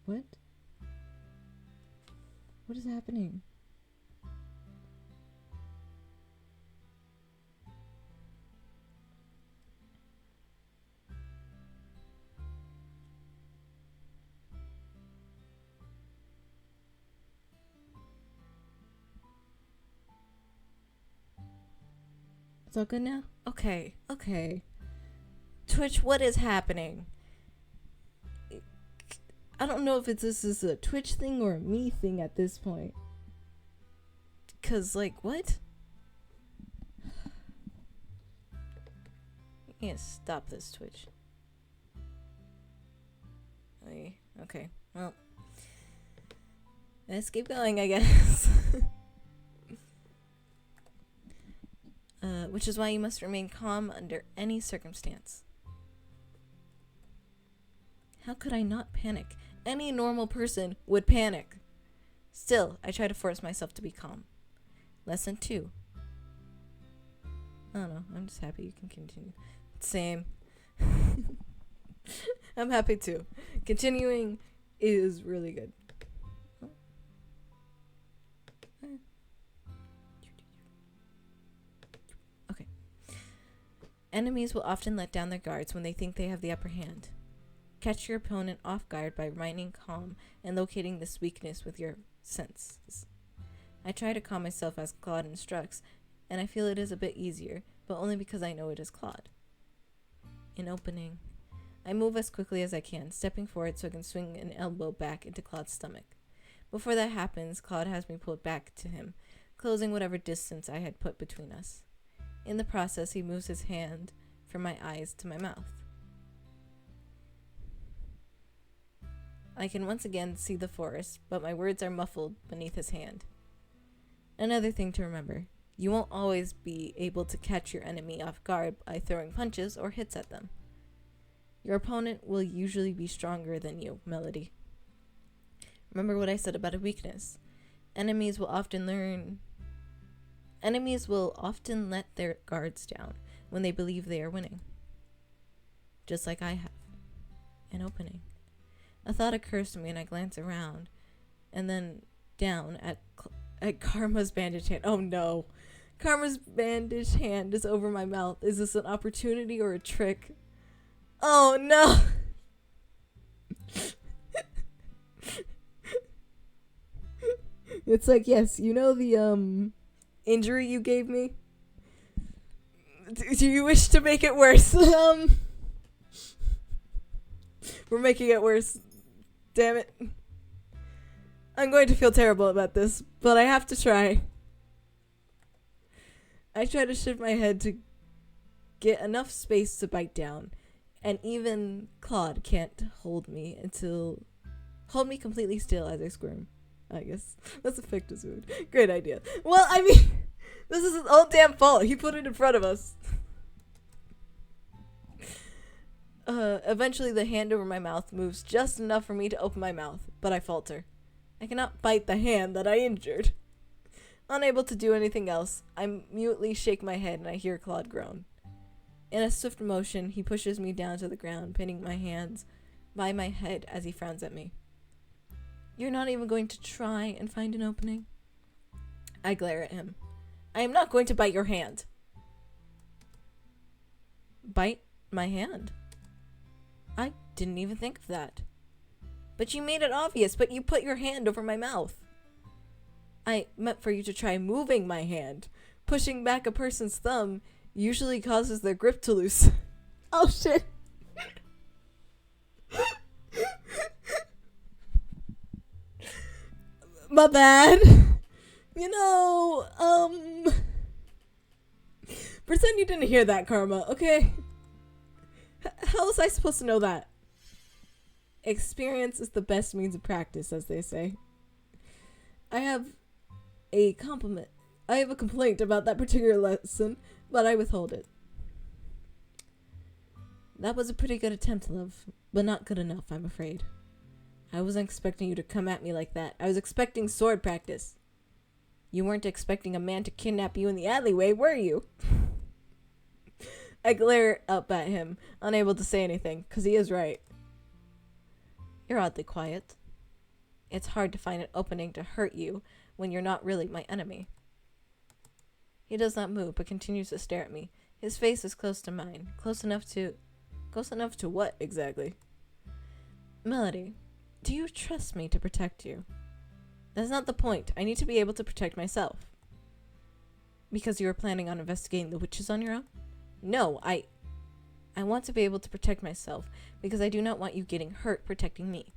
What? What is happening? It's all good now? Okay, okay. Twitch, what is happening? I don't know if this is a Twitch thing or a me thing at this point. Cause like, what? You can't stop this, Twitch. Okay, well. Let's keep going, I guess. Which is why you must remain calm under any circumstance. How could I not panic? Any normal person would panic. Still, I try to force myself to be calm. Lesson 2. I don't know. I'm just happy you can continue. Same. I'm happy too. Continuing is really good. Okay. Enemies will often let down their guards when they think they have the upper hand. Catch your opponent off guard by remaining calm and locating this weakness with your senses. I try to calm myself as Claude instructs, and I feel it is a bit easier, but only because I know it is Claude. In opening, I move as quickly as I can, stepping forward so I can swing an elbow back into Claude's stomach. Before that happens, Claude has me pulled back to him, closing whatever distance I had put between us. In the process, he moves his hand from my eyes to my mouth. I can once again see the forest, but my words are muffled beneath his hand. Another thing to remember, you won't always be able to catch your enemy off guard by throwing punches or hits at them. Your opponent will usually be stronger than you, Melody. Remember what I said about a weakness. Enemies will often let their guards down when they believe they are winning. Just like I have. In opening. A thought occurs to me and I glance around and then down at Karma's bandaged hand. Oh no. Karma's bandaged hand is over my mouth. Is this an opportunity or a trick? Oh no. It's like, yes, you know the injury you gave me? Do you wish to make it worse? We're making it worse. Damn it. I'm going to feel terrible about this, but I have to try. I try to shift my head to get enough space to bite down, and even Claude can't hold me completely still as I squirm. I guess that's a fictitious mood. Great idea. Well, I mean, this is his own damn fault. He put it in front of us. Eventually the hand over my mouth moves just enough for me to open my mouth, but I falter. I cannot bite the hand that I injured. Unable to do anything else, I mutely shake my head and I hear Claude groan. In a swift motion, he pushes me down to the ground, pinning my hands by my head as he frowns at me. You're not even going to try and find an opening? I glare at him. I am not going to bite your hand. Bite my hand? I didn't even think of that. But you made it obvious, but you put your hand over my mouth. I meant for you to try moving my hand. Pushing back a person's thumb usually causes their grip to loosen. Oh shit. My bad. You know, pretend you didn't hear that, Karma, okay? How was I supposed to know that? Experience is the best means of practice, as they say. I have a complaint about that particular lesson, but I withhold it. That was a pretty good attempt, love, but not good enough, I'm afraid. I wasn't expecting you to come at me like that. I was expecting sword practice. You weren't expecting a man to kidnap you in the alleyway, were you? I glare up at him, unable to say anything, because he is right. You're oddly quiet. It's hard to find an opening to hurt you when you're not really my enemy. He does not move, but continues to stare at me. His face is close to mine. Close enough to what, exactly? Melody, do you trust me to protect you? That's not the point. I need to be able to protect myself. Because you were planning on investigating the witches on your own? No, I want to be able to protect myself, because I do not want you getting hurt protecting me.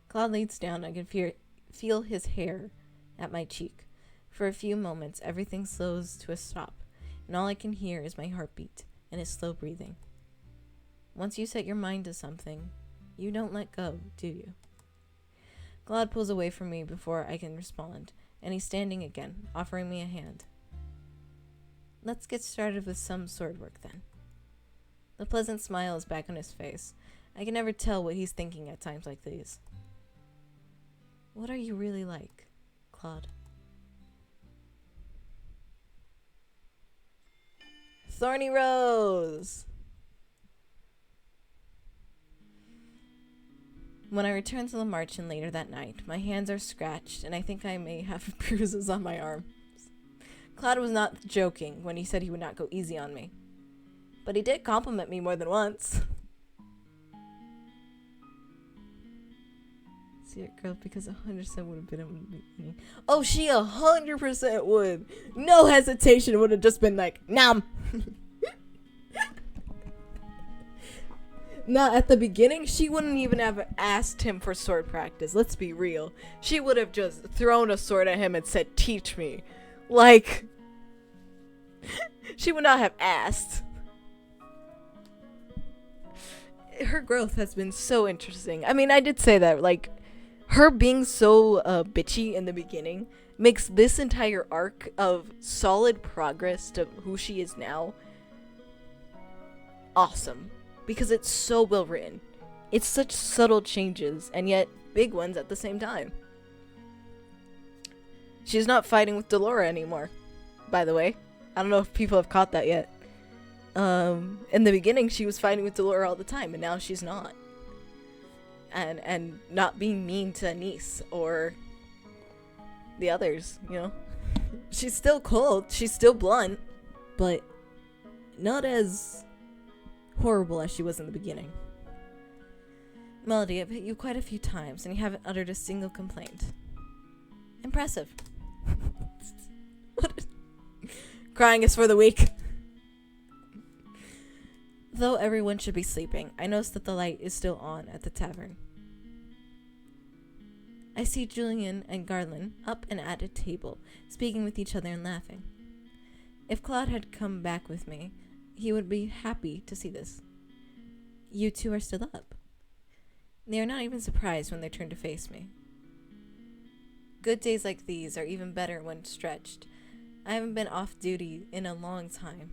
Claude leans down. I can feel his hair at my cheek. For a few moments, everything slows to a stop, and all I can hear is my heartbeat and his slow breathing. Once you set your mind to something, you don't let go, do you? Claude pulls away from me before I can respond, and he's standing again, offering me a hand. Let's get started with some sword work then. The pleasant smile is back on his face. I can never tell what he's thinking at times like these. What are you really like, Claude? Thorny Rose! When I return to the Marchen later that night, my hands are scratched, and I think I may have bruises on my arms. Claude was not joking when he said he would not go easy on me. But he did compliment me more than once. See it, girl, because 100% would have been a... Oh, she 100% would. No hesitation, would have just been like, nom. Now, at the beginning, she wouldn't even have asked him for sword practice. Let's be real. She would have just thrown a sword at him and said, teach me. Like, she would not have asked. Her growth has been so interesting. I mean, I did say that, like, her being so bitchy in the beginning makes this entire arc of solid progress to who she is now awesome. Because it's so well written. It's such subtle changes, and yet big ones at the same time. She's not fighting with Delora anymore, by the way. I don't know if people have caught that yet. In the beginning, she was fighting with Delora all the time, and now she's not. And not being mean to Anise or the others, you know. She's still cold, she's still blunt, but not as horrible as she was in the beginning. Melody, I've hit you quite a few times, and you haven't uttered a single complaint. Impressive. Crying is for the weak. Though everyone should be sleeping, I notice that the light is still on at the tavern. I see Julian and Garland up and at a table, speaking with each other and laughing. If Claude had come back with me, he would be happy to see this. You two are still up. They are not even surprised when they turn to face me. Good days like these are even better when stretched. I haven't been off duty in a long time.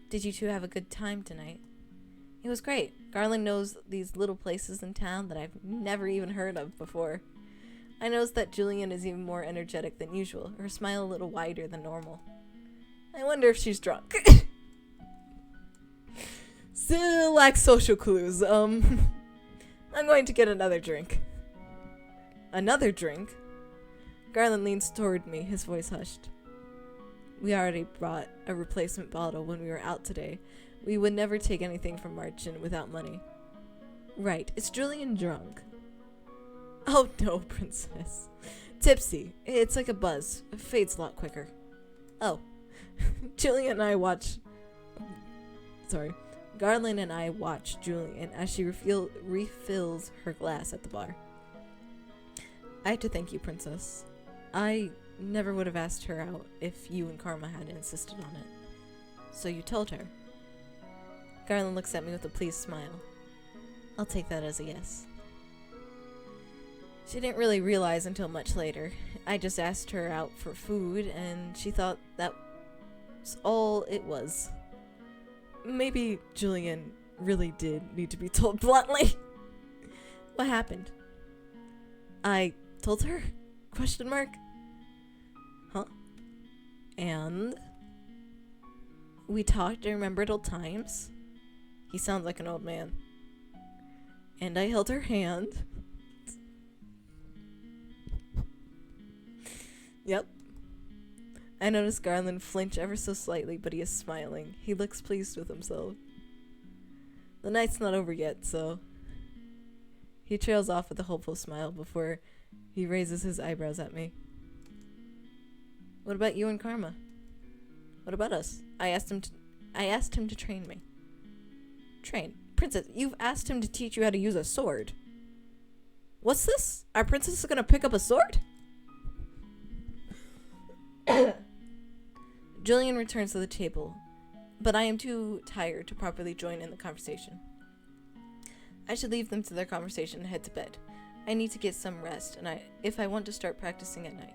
Did you two have a good time tonight? It was great. Garland knows these little places in town that I've never even heard of before. I noticed that Julian is even more energetic than usual, her smile a little wider than normal. I wonder if she's drunk. Still lacks social clues. I'm going to get another drink. Another drink? Garland leans toward me, his voice hushed. We already brought a replacement bottle when we were out today. We would never take anything from Marchen without money. Right, is Julian drunk? Oh no, princess. Tipsy. It's like a buzz. It fades a lot quicker. Oh. Julian and I watch... Sorry. Garland and I watch Julian as she refills her glass at the bar. I have to thank you, princess. I never would have asked her out if you and Karma hadn't insisted on it. So you told her. Garland looks at me with a pleased smile. I'll take that as a yes. She didn't really realize until much later. I just asked her out for food, and she thought that was all it was. Maybe Julian really did need to be told bluntly. What happened? I told her? Question mark? Huh? And? We talked and remembered old times. He sounds like an old man. And I held her hand. Yep. I notice Garland flinch ever so slightly, but he is smiling. He looks pleased with himself. The night's not over yet, so... He trails off with a hopeful smile before he raises his eyebrows at me. What about you and Karma? What about us? I asked him to train me. Train? Princess, you've asked him to teach you how to use a sword. What's this? Our princess is gonna pick up a sword? Julian returns to the table, but I am too tired to properly join in the conversation. I should leave them to their conversation and head to bed. I need to get some rest, and if I want to start practicing at night.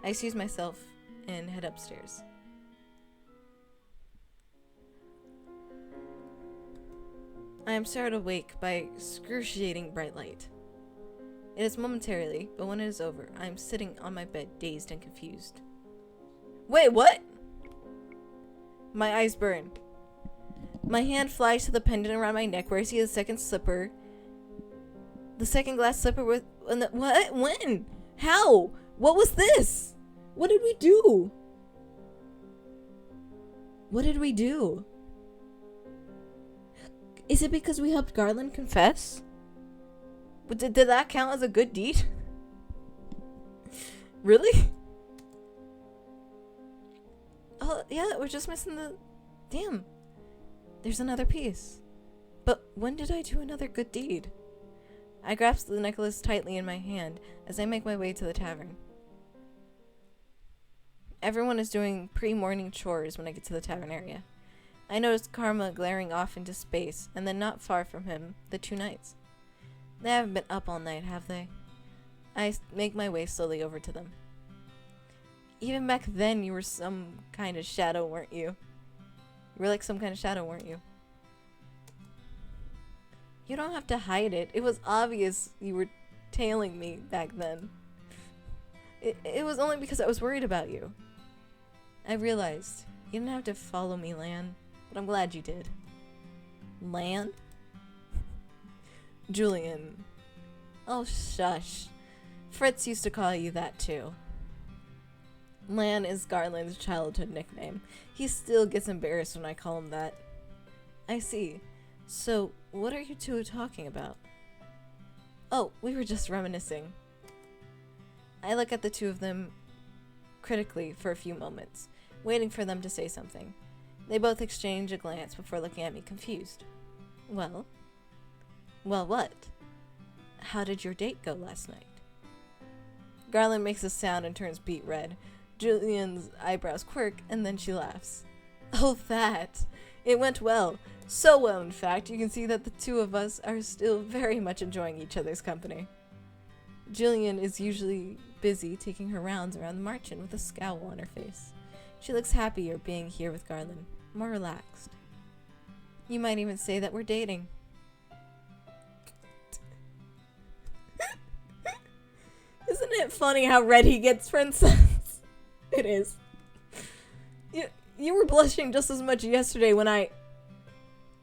I excuse myself and head upstairs. I am startled awake by excruciating bright light. It is momentarily, but when it is over, I am sitting on my bed, dazed and confused. Wait, what? My eyes burn. My hand flies to the pendant around my neck where I see the second slipper. The second glass slipper with... What? When? How? What was this? What did we do? What did we do? Is it because we helped Garland confess? But did that count as a good deed? Really? Oh, yeah, we're just missing the... Damn. There's another piece. But when did I do another good deed? I grasp the necklace tightly in my hand as I make my way to the tavern. Everyone is doing pre-morning chores when I get to the tavern area. I notice Karma glaring off into space, and then not far from him, the two knights. They haven't been up all night, have they? I make my way slowly over to them. Even back then, you were some kind of shadow, weren't you? You were like some kind of shadow, weren't you? You don't have to hide it. It was obvious you were tailing me back then. It was only because I was worried about you. I realized you didn't have to follow me, Lan, but I'm glad you did. Lan? Julian. Oh, shush. Fritz used to call you that too. Lan is Garland's childhood nickname. He still gets embarrassed when I call him that. I see. So, what are you two talking about? Oh, we were just reminiscing. I look at the two of them critically for a few moments, waiting for them to say something. They both exchange a glance before looking at me confused. Well? Well, what? How did your date go last night? Garland makes a sound and turns beet red. Julian's eyebrows quirk, and then she laughs. Oh, that! It went well. So well, in fact, you can see that the two of us are still very much enjoying each other's company. Julian is usually busy taking her rounds around the marchand with a scowl on her face. She looks happier being here with Garland, more relaxed. You might even say that we're dating. Isn't it funny how red he gets, princess? It is. You were blushing just as much yesterday when I...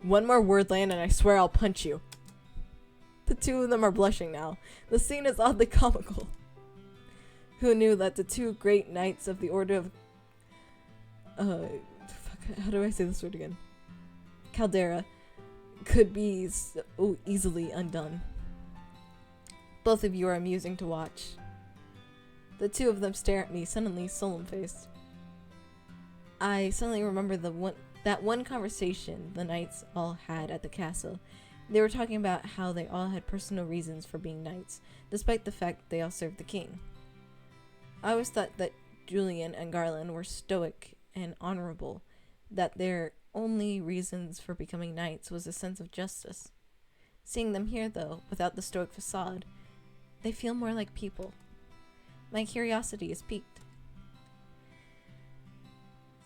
One more word, Lan, and I swear I'll punch you. The two of them are blushing now. The scene is oddly comical. Who knew that the two great knights of the Order of... how do I say this word again? Caldera could be so easily undone. Both of you are amusing to watch. The two of them stare at me, suddenly solemn-faced. I suddenly remember that one conversation the knights all had at the castle. They were talking about how they all had personal reasons for being knights, despite the fact that they all served the king. I always thought that Julian and Garland were stoic and honorable, that their only reasons for becoming knights was a sense of justice. Seeing them here, though, without the stoic facade, they feel more like people. My curiosity is piqued.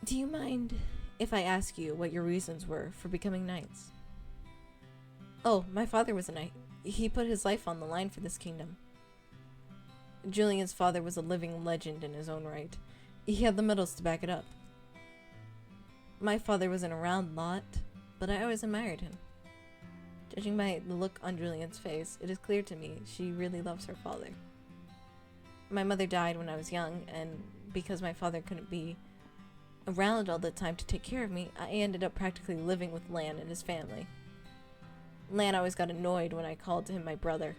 Do you mind if I ask you what your reasons were for becoming knights? Oh, my father was a knight. He put his life on the line for this kingdom. Julian's father was a living legend in his own right. He had the medals to back it up. My father wasn't around a lot, but I always admired him. Judging by the look on Julian's face, it is clear to me she really loves her father. My mother died when I was young, and because my father couldn't be around all the time to take care of me, I ended up practically living with Lan and his family. Lan always got annoyed when I called him my brother.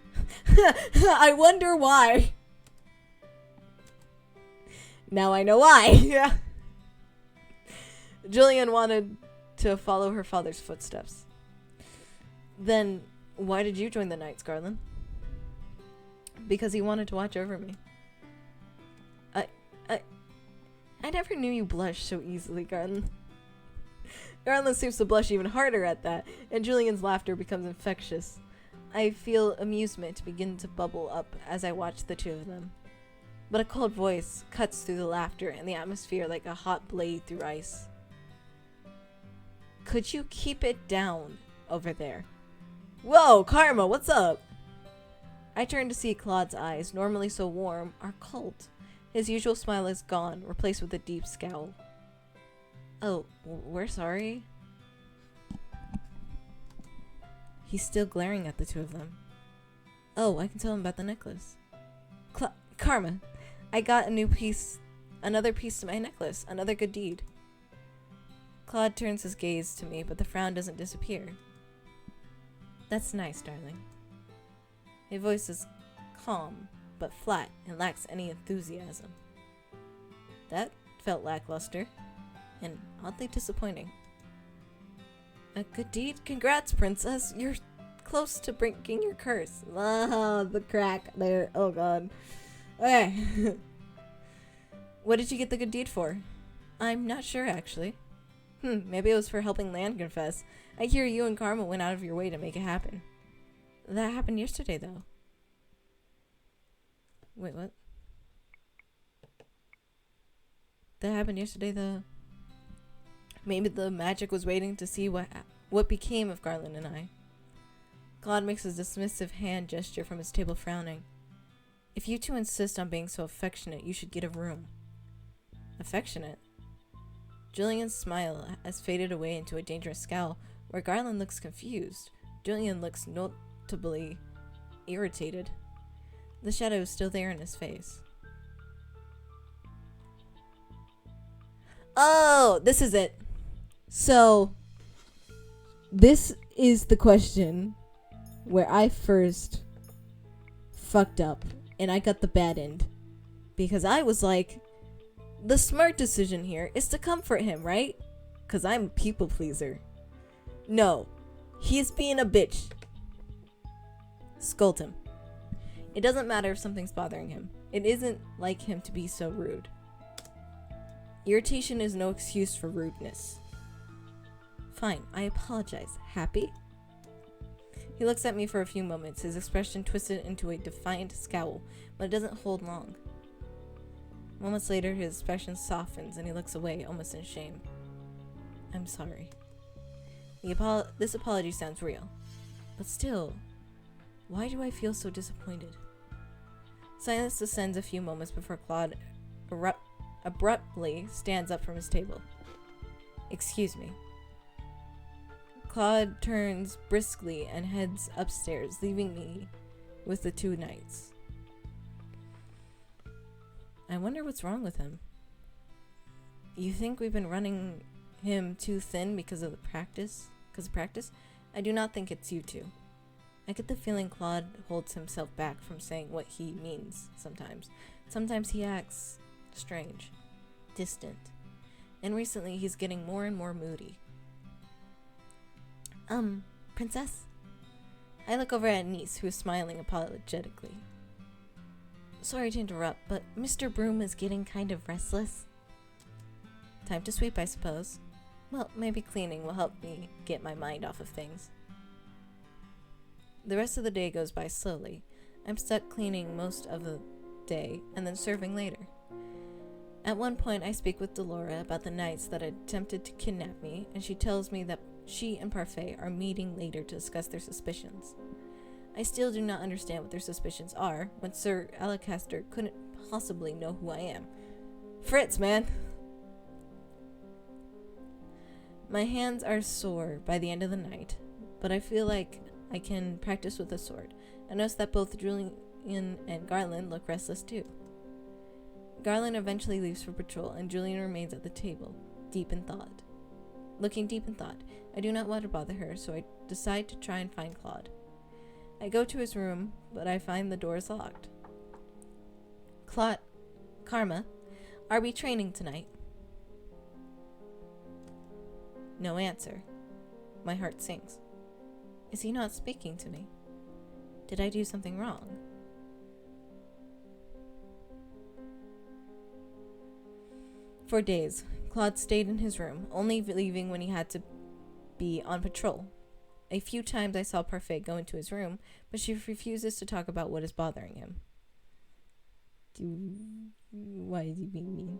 I wonder why. Now I know why. Yeah. Julian wanted to follow her father's footsteps. Then, why did you join the Knights, Garland? Because he wanted to watch over me. I never knew you blushed so easily, Garland. Garland seems to blush even harder at that, and Julian's laughter becomes infectious. I feel amusement begin to bubble up as I watch the two of them. But a cold voice cuts through the laughter and the atmosphere like a hot blade through ice. Could you keep it down over there? Whoa, Karma, what's up? I turn to see Claude's eyes, normally so warm, are cold. His usual smile is gone, replaced with a deep scowl. Oh, we're sorry. He's still glaring at the two of them. Oh, I can tell him about the necklace. Karma, I got another piece to my necklace, another good deed. Claude turns his gaze to me, but the frown doesn't disappear. That's nice, darling. His voice is calm, but flat and lacks any enthusiasm. That felt lackluster, and oddly disappointing. A good deed? Congrats, princess! You're close to breaking your curse. Ah, the crack there. Oh god. Okay. What did you get the good deed for? I'm not sure, actually. Maybe it was for helping Lan confess. I hear you and Karma went out of your way to make it happen. That happened yesterday, though. Wait, what? That happened yesterday, though. Maybe the magic was waiting to see what became of Garland and I. Claude makes a dismissive hand gesture from his table, frowning. If you two insist on being so affectionate, you should get a room. Affectionate? Julian's smile has faded away into a dangerous scowl, where Garland looks confused. Julian looks notably irritated. The shadow is still there in his face. Oh, this is it. So, this is the question where I first fucked up and I got the bad end. Because I was like, the smart decision here is to comfort him, right? Because I'm a people pleaser. No, he's being a bitch. Scold him. It doesn't matter if something's bothering him. It isn't like him to be so rude. Irritation is no excuse for rudeness. Fine, I apologize. Happy? He looks at me for a few moments, his expression twisted into a defiant scowl, but it doesn't hold long. Moments later, his expression softens and he looks away, almost in shame. I'm sorry. This apology sounds real. But still, why do I feel so disappointed? Silence descends a few moments before Claude abruptly stands up from his table. Excuse me. Claude turns briskly and heads upstairs, leaving me with the two knights. I wonder what's wrong with him. You think we've been running him too thin because of practice? I do not think it's you two. I get the feeling Claude holds himself back from saying what he means sometimes. Sometimes he acts strange, distant, and recently he's getting more and more moody. Princess? I look over at Niece, who is smiling apologetically. Sorry to interrupt, but Mr. Broom is getting kind of restless. Time to sweep, I suppose. Well, maybe cleaning will help me get my mind off of things. The rest of the day goes by slowly. I'm stuck cleaning most of the day and then serving later. At one point, I speak with Delora about the knights that attempted to kidnap me, and she tells me that she and Parfait are meeting later to discuss their suspicions. I still do not understand what their suspicions are, when Sir Alacaster couldn't possibly know who I am. Fritz, man! My hands are sore by the end of the night, but I feel like I can practice with a sword. I notice that both Julian and Garland look restless too. Garland eventually leaves for patrol, and Julian remains at the table, deep in thought. Looking deep in thought, I do not want to bother her, so I decide to try and find Claude. I go to his room, but I find the door is locked. Claude, Karma, are we training tonight? No answer. My heart sinks. Is he not speaking to me? Did I do something wrong? For days, Claude stayed in his room, only leaving when he had to be on patrol. A few times I saw Parfait go into his room, but she refuses to talk about what is bothering him. Why is he being mean?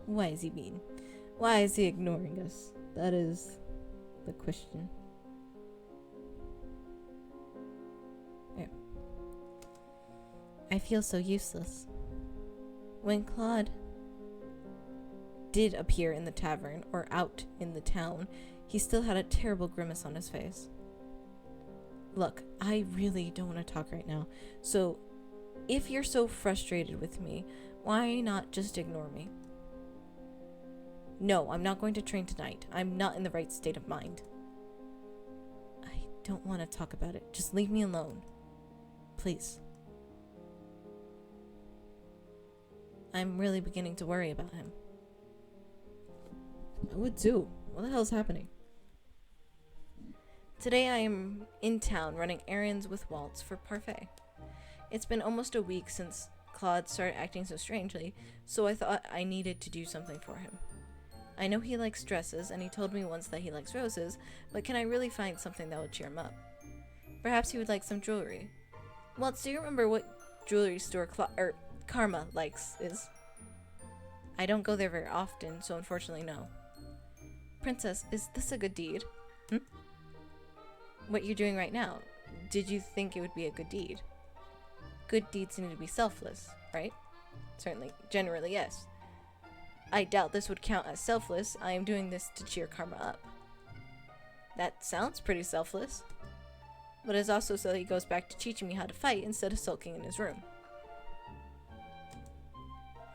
Why is he mean? Why is he ignoring us? That is the question. Yeah. I feel so useless. When Claude did appear in the tavern or out in the town, he still had a terrible grimace on his face. Look, I really don't want to talk right now, so if you're so frustrated with me, why not just ignore me? No, I'm not going to train tonight. I'm not in the right state of mind. I don't want to talk about it. Just leave me alone. Please. I'm really beginning to worry about him. I would too. What the hell is happening? Today I am in town running errands with Waltz for Parfait. It's been almost a week since Claude started acting so strangely, so I thought I needed to do something for him. I know he likes dresses, and he told me once that he likes roses, but can I really find something that would cheer him up? Perhaps he would like some jewelry. Waltz, do you remember what jewelry store Karma likes is? I don't go there very often, so unfortunately no. Princess, is this a good deed? What you're doing right now, did you think it would be a good deed? Good deeds need to be selfless, right? Certainly, generally yes. I doubt this would count as selfless. I am doing this to cheer Karma up. That sounds pretty selfless. But it's also so that he goes back to teaching me how to fight instead of sulking in his room.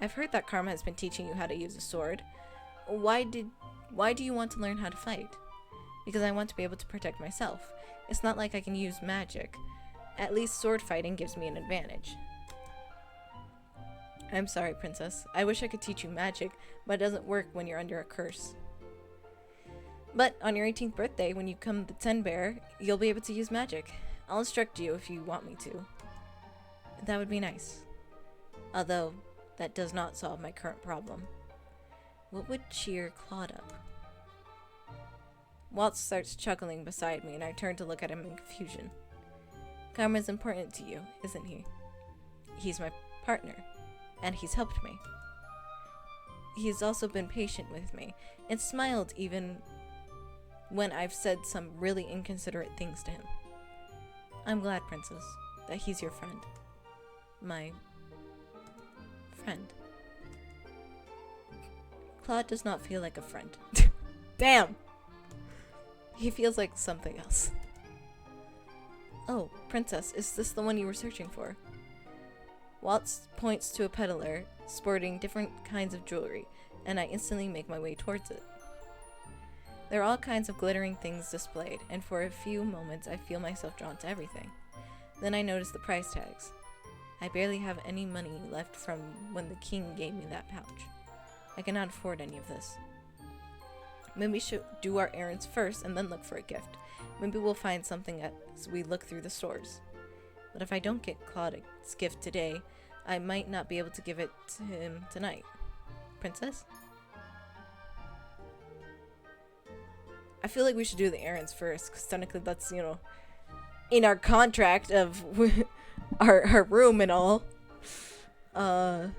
I've heard that Karma has been teaching you how to use a sword. Why do you want to learn how to fight? Because I want to be able to protect myself. It's not like I can use magic. At least sword fighting gives me an advantage. I'm sorry, Princess. I wish I could teach you magic, but it doesn't work when you're under a curse. But on your 18th birthday, when you become the 10 Bear, you'll be able to use magic. I'll instruct you if you want me to. That would be nice. Although, that does not solve my current problem. What would cheer Claude up? Waltz starts chuckling beside me, and I turn to look at him in confusion. Karma's important to you, isn't he? He's my partner, and he's helped me. He's also been patient with me, and smiled even when I've said some really inconsiderate things to him. I'm glad, Princess, that he's your friend. My friend. Claude does not feel like a friend. Damn! He feels like something else. Oh, Princess, is this the one you were searching for? Waltz points to a peddler sporting different kinds of jewelry, and I instantly make my way towards it. There are all kinds of glittering things displayed, and for a few moments I feel myself drawn to everything. Then I notice the price tags. I barely have any money left from when the king gave me that pouch. I cannot afford any of this. Maybe we should do our errands first and then look for a gift. Maybe we'll find something as we look through the stores. But if I don't get Claude's gift today, I might not be able to give it to him tonight. Princess? I feel like we should do the errands first, because technically that's, in our contract of our room and all. And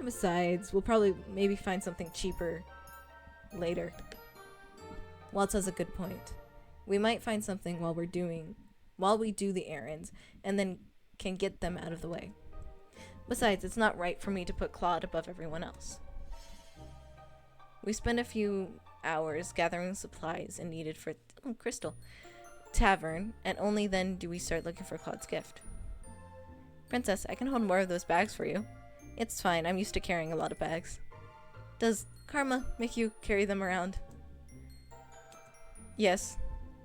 besides, we'll probably maybe find something cheaper later. Waltz has a good point. We might find something while we do the errands, and then can get them out of the way. Besides, it's not right for me to put Claude above everyone else. We spend a few hours gathering supplies needed for Crystal. tavern, and only then do we start looking for Claude's gift. Princess, I can hold more of those bags for you. It's fine, I'm used to carrying a lot of bags. Does Karma make you carry them around? Yes.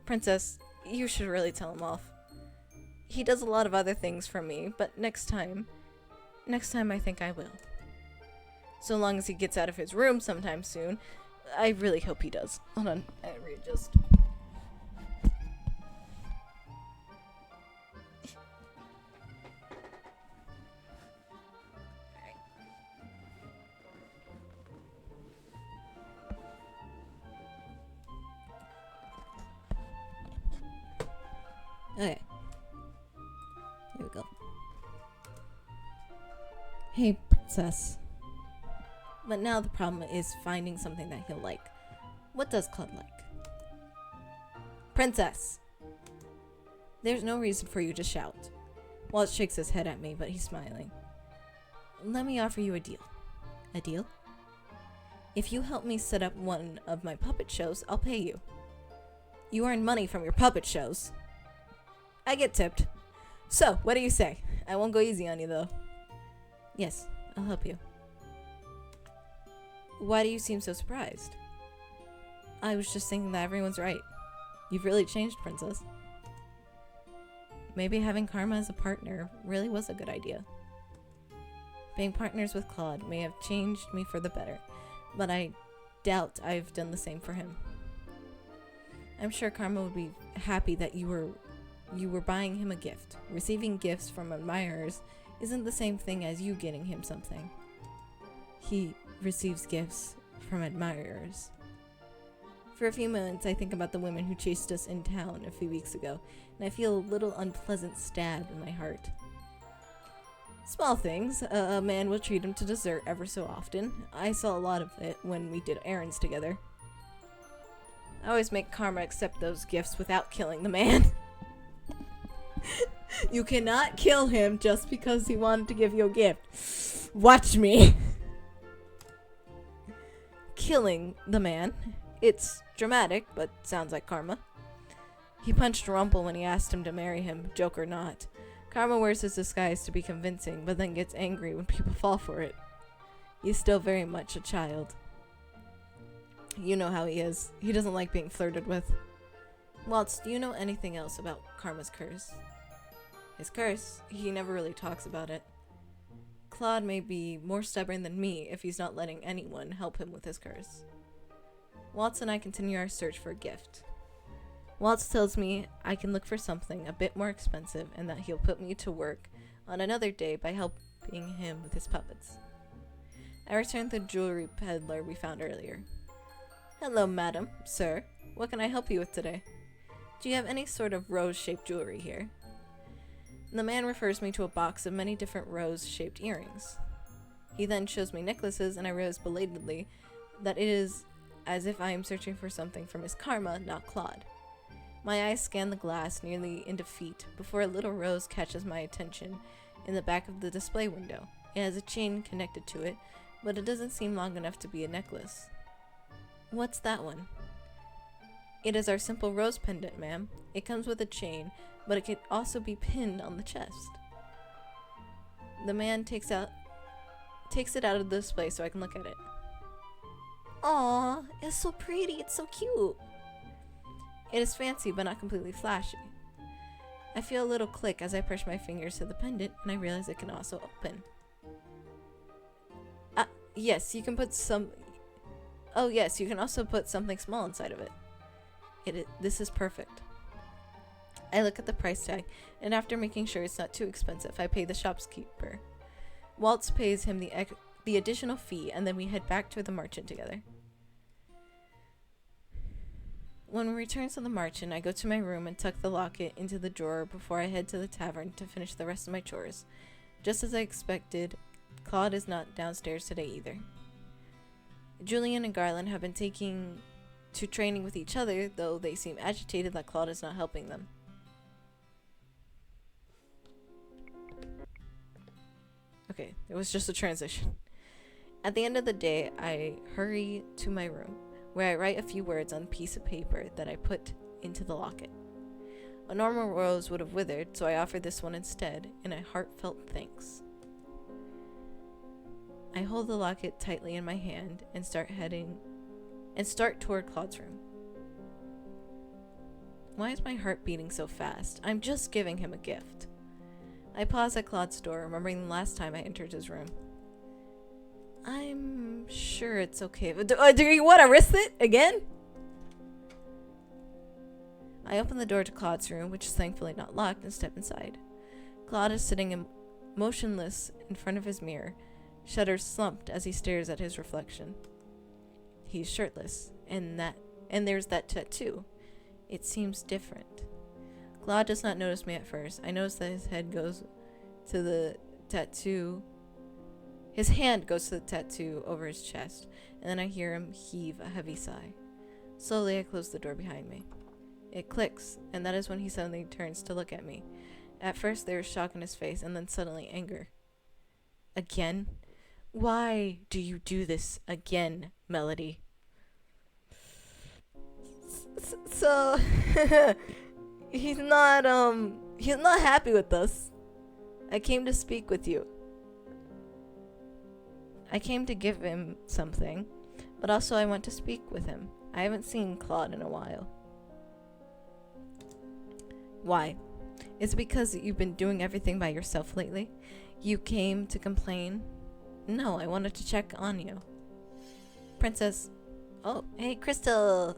Princess, you should really tell him off. He does a lot of other things for me, but next time I think I will. So long as he gets out of his room sometime soon. I really hope he does. Hold on, I readjust. Okay. Here we go. Hey, Princess. But now the problem is finding something that he'll like. What does Claude like? Princess! There's no reason for you to shout. Walt shakes his head at me, but he's smiling. Let me offer you a deal. A deal? If you help me set up one of my puppet shows, I'll pay you. You earn money from your puppet shows. I get tipped. So, what do you say? I won't go easy on you, though. Yes, I'll help you. Why do you seem so surprised? I was just thinking that everyone's right. You've really changed, Princess. Maybe having Karma as a partner really was a good idea. Being partners with Claude may have changed me for the better, but I doubt I've done the same for him. I'm sure Karma would be happy that you were buying him a gift. Receiving gifts from admirers isn't the same thing as you getting him something. He receives gifts from admirers. For a few moments, I think about the women who chased us in town a few weeks ago, and I feel a little unpleasant stab in my heart. Small things. A man will treat him to dessert ever so often. I saw a lot of it when we did errands together. I always make Karma accept those gifts without killing the man. You cannot kill him just because he wanted to give you a gift. Watch me. Killing the man. It's dramatic, but sounds like Karma. He punched Rumple when he asked him to marry him, joke or not. Karma wears his disguise to be convincing, but then gets angry when people fall for it. He's still very much a child. You know how he is. He doesn't like being flirted with. Waltz, do you know anything else about Karma's curse? His curse? He never really talks about it. Claude may be more stubborn than me if he's not letting anyone help him with his curse. Waltz and I continue our search for a gift. Waltz tells me I can look for something a bit more expensive and that he'll put me to work on another day by helping him with his puppets. I return to the jewelry peddler we found earlier. Hello, madam, sir. What can I help you with today? Do you have any sort of rose-shaped jewelry here? The man refers me to a box of many different rose-shaped earrings. He then shows me necklaces, and I realize belatedly that it is as if I am searching for something for Miss Karma, not Claude. My eyes scan the glass nearly into feet before a little rose catches my attention in the back of the display window. It has a chain connected to it, but it doesn't seem long enough to be a necklace. What's that one? It is our simple rose pendant, ma'am. It comes with a chain, but it could also be pinned on the chest. The man takes it out of the display so I can look at it. Aww, it's so pretty, it's so cute. It is fancy, but not completely flashy. I feel a little click as I push my fingers to the pendant, and I realize it can also open. Yes, you can put some... Oh yes, you can also put something small inside of it. This is perfect. I look at the price tag, and after making sure it's not too expensive, I pay the shopkeeper. Waltz pays him the additional fee, and then we head back to the merchant together. When we return to the merchant, I go to my room and tuck the locket into the drawer before I head to the tavern to finish the rest of my chores. Just as I expected, Claude is not downstairs today either. Julian and Garland have been taking to training with each other, though they seem agitated that Claude is not helping them. Okay, it was just a transition. At the end of the day, I hurry to my room, where I write a few words on a piece of paper that I put into the locket. A normal rose would have withered, so I offered this one instead, in a heartfelt thanks. I hold the locket tightly in my hand and start toward Claude's room. Why is my heart beating so fast? I'm just giving him a gift. I pause at Claude's door, remembering the last time I entered his room. I'm sure it's okay. Do you want to risk it again? I open the door to Claude's room, which is thankfully not locked, and step inside. Claude is sitting motionless in front of his mirror, shutters slumped as he stares at his reflection. He's shirtless, and there's that tattoo. It seems different. Claude does not notice me at first. I notice that his hand goes to the tattoo. His hand goes to the tattoo over his chest, and then I hear him heave a heavy sigh. Slowly, I close the door behind me. It clicks, and that is when he suddenly turns to look at me. At first, there is shock in his face, and then suddenly anger. Again? Why do you do this again, Melody? So, he's not happy with us. I came to speak with you. I came to give him something, but also I want to speak with him. I haven't seen Claude in a while. Why? Is it because you've been doing everything by yourself lately? You came to complain? No, I wanted to check on you. Princess. Oh, hey, Crystal.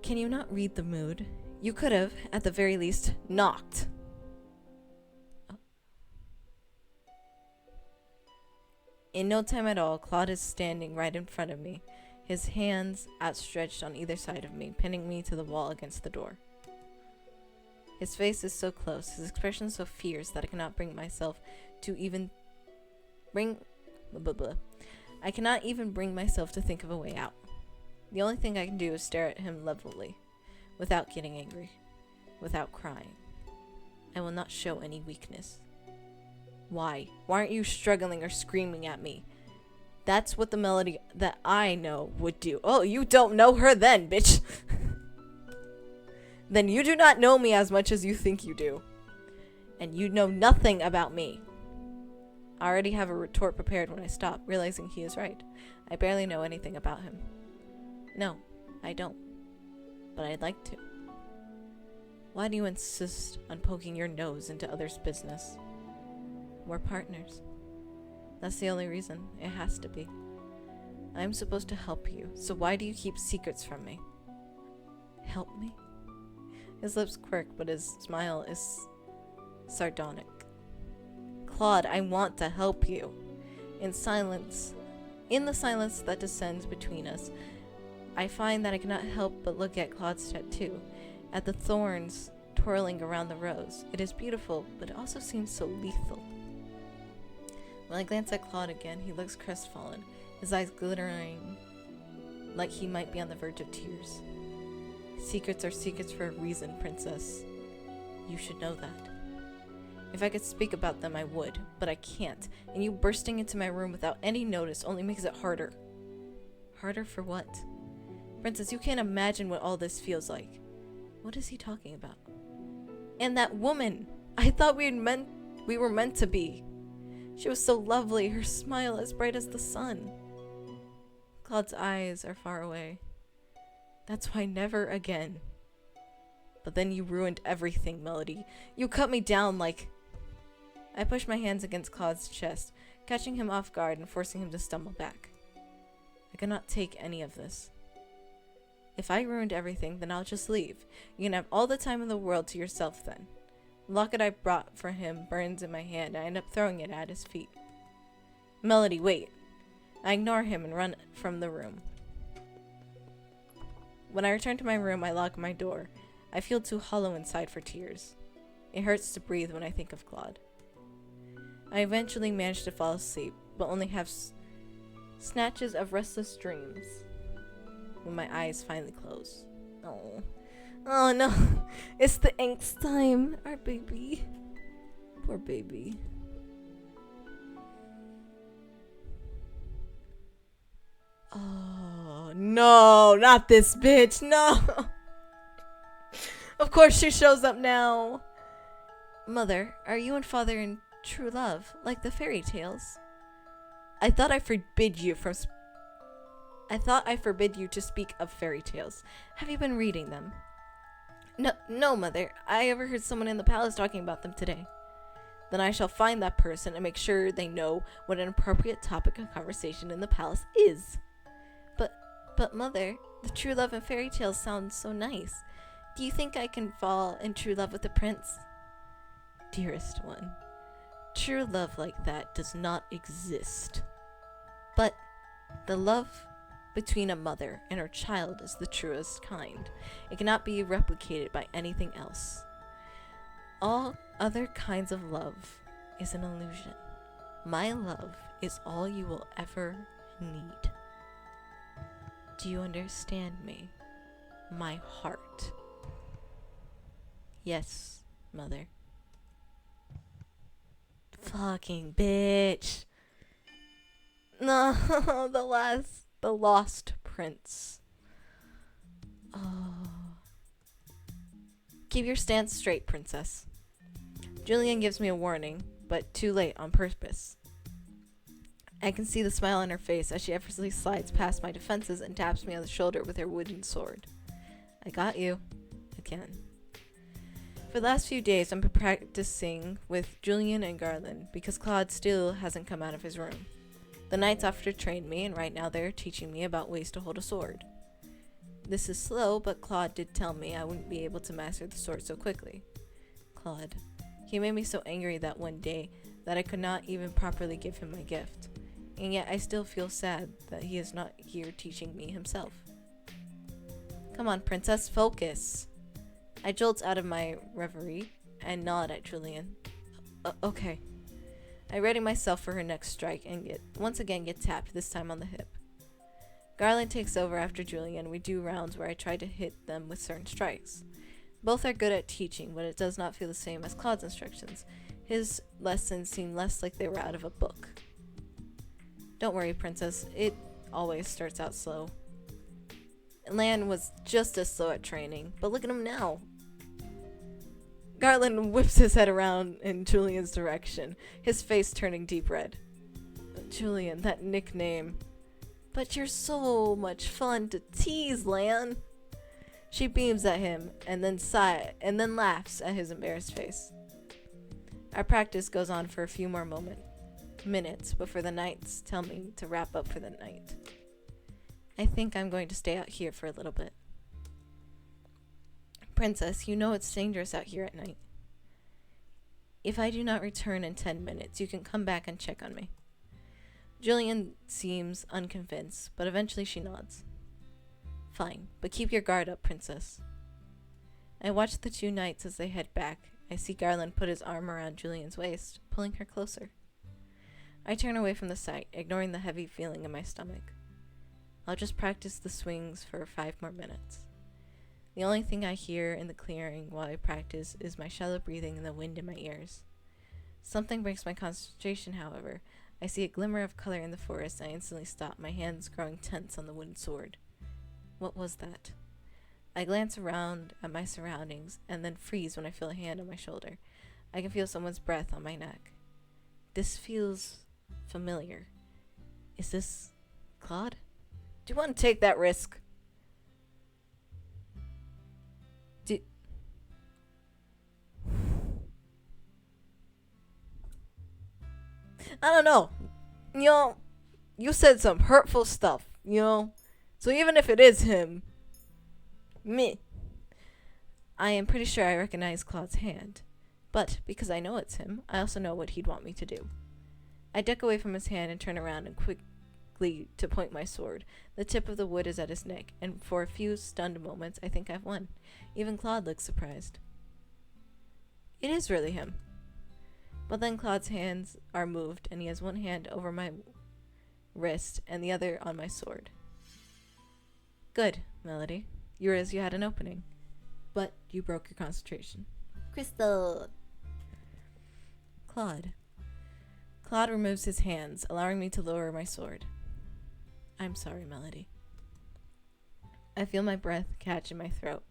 Can you not read the mood? You could have, at the very least, knocked. Oh. In no time at all, Claude is standing right in front of me, his hands outstretched on either side of me, pinning me to the wall against the door. His face is so close, his expression so fierce that I cannot bring myself to even I cannot even bring myself to think of a way out. The only thing I can do is stare at him levelly, without getting angry, without crying. I will not show any weakness. Why? Why aren't you struggling or screaming at me? That's what the Melody that I know would do. Oh, you don't know her then, bitch. Then you do not know me as much as you think you do. And you know nothing about me. I already have a retort prepared when I stop, realizing he is right. I barely know anything about him. No, I don't. But I'd like to. Why do you insist on poking your nose into others' business? We're partners. That's the only reason. It has to be. I'm supposed to help you, so why do you keep secrets from me? Help me? His lips quirk, but his smile is sardonic. Claude, I want to help you. In the silence that descends between us, I find that I cannot help but look at Claude's tattoo, at the thorns twirling around the rose. It is beautiful, but it also seems so lethal. When I glance at Claude again, he looks crestfallen, his eyes glittering like he might be on the verge of tears. Secrets are secrets for a reason, Princess. You should know that. If I could speak about them, I would, but I can't, and you bursting into my room without any notice only makes it harder. Harder for what? Princess, you can't imagine what all this feels like. What is he talking about? And that woman! I thought we were meant to be. She was so lovely, her smile as bright as the sun. Claude's eyes are far away. That's why never again. But then you ruined everything, Melody. You cut me down like... I push my hands against Claude's chest, catching him off guard and forcing him to stumble back. I cannot take any of this. If I ruined everything, then I'll just leave. You can have all the time in the world to yourself then. The locket I brought for him burns in my hand, and I end up throwing it at his feet. Melody, wait. I ignore him and run from the room. When I return to my room, I lock my door. I feel too hollow inside for tears. It hurts to breathe when I think of Claude. I eventually manage to fall asleep, but only have snatches of restless dreams when my eyes finally close. Oh. Oh no. It's the angst time. Our baby. Poor baby. Oh no, not this bitch. No. Of course she shows up now. Mother, are you and father in true love, like the fairy tales? I thought I forbid you to speak of fairy tales. Have you been reading them? No, Mother. I overheard someone in the palace talking about them today. Then I shall find that person and make sure they know what an appropriate topic of conversation in the palace is. But Mother, the true love and fairy tales sound so nice. Do you think I can fall in true love with the prince? Dearest one, true love like that does not exist. But the love between a mother and her child is the truest kind. It cannot be replicated by anything else. All other kinds of love is an illusion. My love is all you will ever need. Do you understand me? My heart. Yes, Mother. Fucking bitch. No, the lost prince. Oh. Keep your stance straight, princess. Julian gives me a warning, but too late on purpose. I can see the smile on her face as she effortlessly slides past my defenses and taps me on the shoulder with her wooden sword. I got you. Again. For the last few days, I've been practicing with Julian and Garland because Claude still hasn't come out of his room. The knights offered to train me, and right now they're teaching me about ways to hold a sword. This is slow, but Claude did tell me I wouldn't be able to master the sword so quickly. Claude. He made me so angry that one day that I could not even properly give him my gift. And yet I still feel sad that he is not here teaching me himself. Come on, princess, focus. I jolt out of my reverie and nod at Julian. Okay. I ready myself for her next strike and once again get tapped, this time on the hip. Garland takes over after Julian. We do rounds where I try to hit them with certain strikes. Both are good at teaching, but it does not feel the same as Claude's instructions. His lessons seem less like they were out of a book. Don't worry, princess. It always starts out slow. Lan was just as slow at training, but look at him now. Garland whips his head around in Julian's direction, his face turning deep red. Julian, that nickname. But you're so much fun to tease, Lan. She beams at him and then laughs at his embarrassed face. Our practice goes on for a few more minutes before the knights tell me to wrap up for the night. I think I'm going to stay out here for a little bit. Princess, you know it's dangerous out here at night. If I do not return in 10 minutes, you can come back and check on me. Julian seems unconvinced, but eventually she nods. Fine, but keep your guard up, princess. I watch the two knights as they head back. I see Garland put his arm around Julian's waist, pulling her closer. I turn away from the sight, ignoring the heavy feeling in my stomach. I'll just practice the swings for 5 more minutes. The only thing I hear in the clearing while I practice is my shallow breathing and the wind in my ears. Something breaks my concentration, however. I see a glimmer of color in the forest. I instantly stop, my hands growing tense on the wooden sword. What was that? I glance around at my surroundings and then freeze when I feel a hand on my shoulder. I can feel someone's breath on my neck. This feels familiar. Is this Claude? Do you want to take that risk? I don't know. You know, you said some hurtful stuff, you know? So even if it is him, I am pretty sure I recognize Claude's hand. But because I know it's him, I also know what he'd want me to do. I duck away from his hand and turn around and quickly to point my sword. The tip of the wood is at his neck, and for a few stunned moments, I think I've won. Even Claude looks surprised. It is really him. But then Claude's hands are moved, and he has one hand over my wrist and the other on my sword. Good, Melody. You realized you had an opening. But you broke your concentration. Crystal! Claude. Claude removes his hands, allowing me to lower my sword. I'm sorry, Melody. I feel my breath catch in my throat,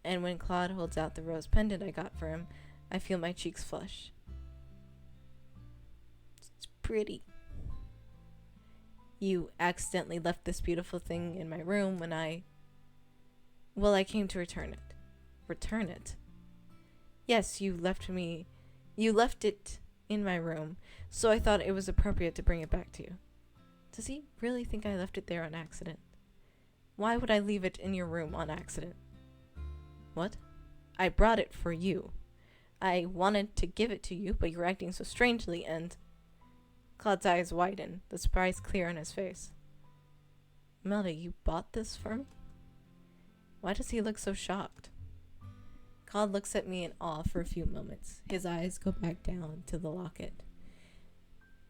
And when Claude holds out the rose pendant I got for him, I feel my cheeks flush. It's pretty. You accidentally left this beautiful thing in my room when I came to return it. Return it? Yes, you left it in my room, so I thought it was appropriate to bring it back to you. Does he really think I left it there on accident? Why would I leave it in your room on accident? What? I brought it for you. I wanted to give it to you, but you're acting so strangely, and... Claude's eyes widen, the surprise clear on his face. Melody, you bought this for me? Why does he look so shocked? Claude looks at me in awe for a few moments. His eyes go back down to the locket.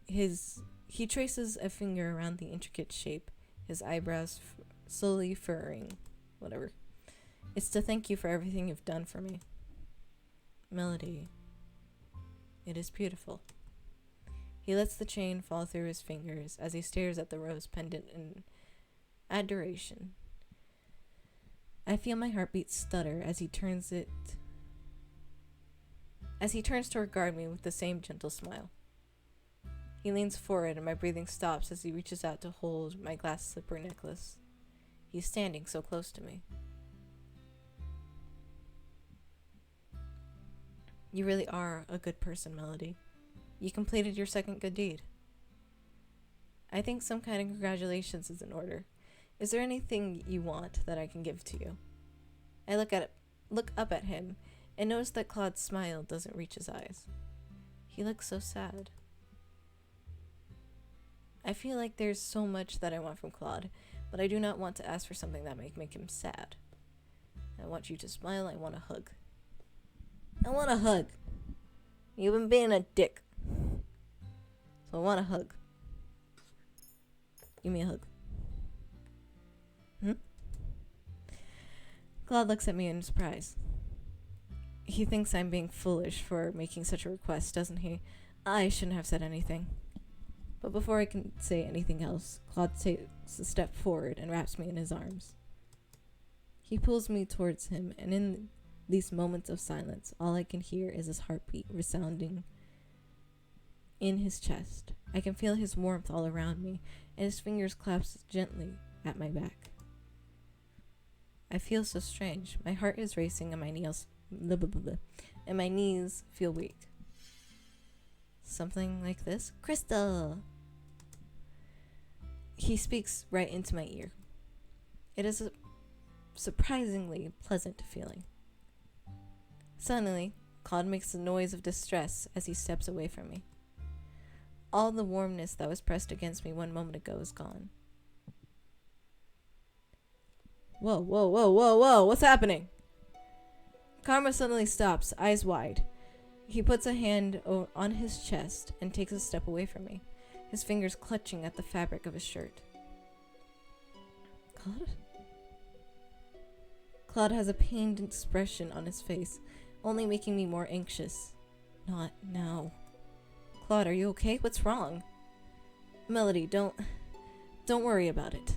He traces a finger around the intricate shape, his eyebrows slowly furrowing. Whatever. It's to thank you for everything you've done for me. Melody, it is beautiful. He lets the chain fall through his fingers as he stares at the rose pendant in adoration. I feel my heartbeat stutter as he turns to regard me with the same gentle smile. He leans forward and my breathing stops as he reaches out to hold my glass slipper necklace. He's standing so close to me. You really are a good person, Melody. You completed your second good deed. I think some kind of congratulations is in order. Is there anything you want that I can give to you? I look up at him and notice that Claude's smile doesn't reach his eyes. He looks so sad. I feel like there's so much that I want from Claude, but I do not want to ask for something that might make him sad. I want you to smile. I want a hug. I want a hug. You've been being a dick. So I want a hug. Give me a hug. Claude looks at me in surprise. He thinks I'm being foolish for making such a request, doesn't he? I shouldn't have said anything. But before I can say anything else, Claude takes a step forward and wraps me in his arms. He pulls me towards him, and in these moments of silence, all I can hear is his heartbeat resounding in his chest. I can feel his warmth all around me, and his fingers clasp gently at my back. I feel so strange. My heart is racing, and my knees feel weak. Something like this? Crystal! He speaks right into my ear. It is a surprisingly pleasant feeling. Suddenly, Claude makes a noise of distress as he steps away from me. All the warmness that was pressed against me 1 moment ago is gone. Whoa, whoa, whoa, whoa, whoa, what's happening? Karma suddenly stops, eyes wide. He puts a hand on his chest and takes a step away from me, his fingers clutching at the fabric of his shirt. Claude? Claude has a pained expression on his face, only making me more anxious. Not now. Claude, are you okay? What's wrong? Melody, don't worry about it.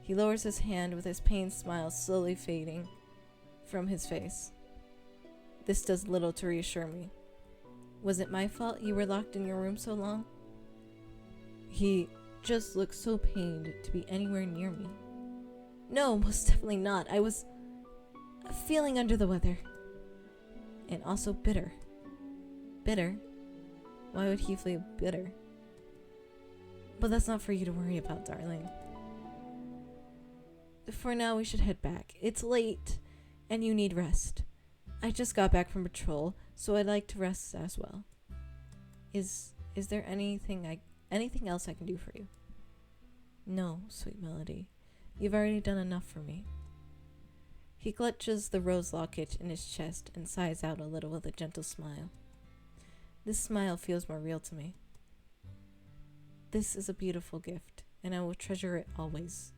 He lowers his hand with his pained smile slowly fading from his face. This does little to reassure me. Was it my fault you were locked in your room so long? He just looked so pained to be anywhere near me. No, most definitely not. I was feeling under the weather. And also bitter. Bitter? Why would he feel bitter? But that's not for you to worry about, darling. For now, we should head back. It's late, and you need rest. I just got back from patrol, so I'd like to rest as well. Is there anything else I can do for you? No, sweet Melody. You've already done enough for me. He clutches the rose locket in his chest and sighs out a little with a gentle smile. This smile feels more real to me. This is a beautiful gift, and I will treasure it always.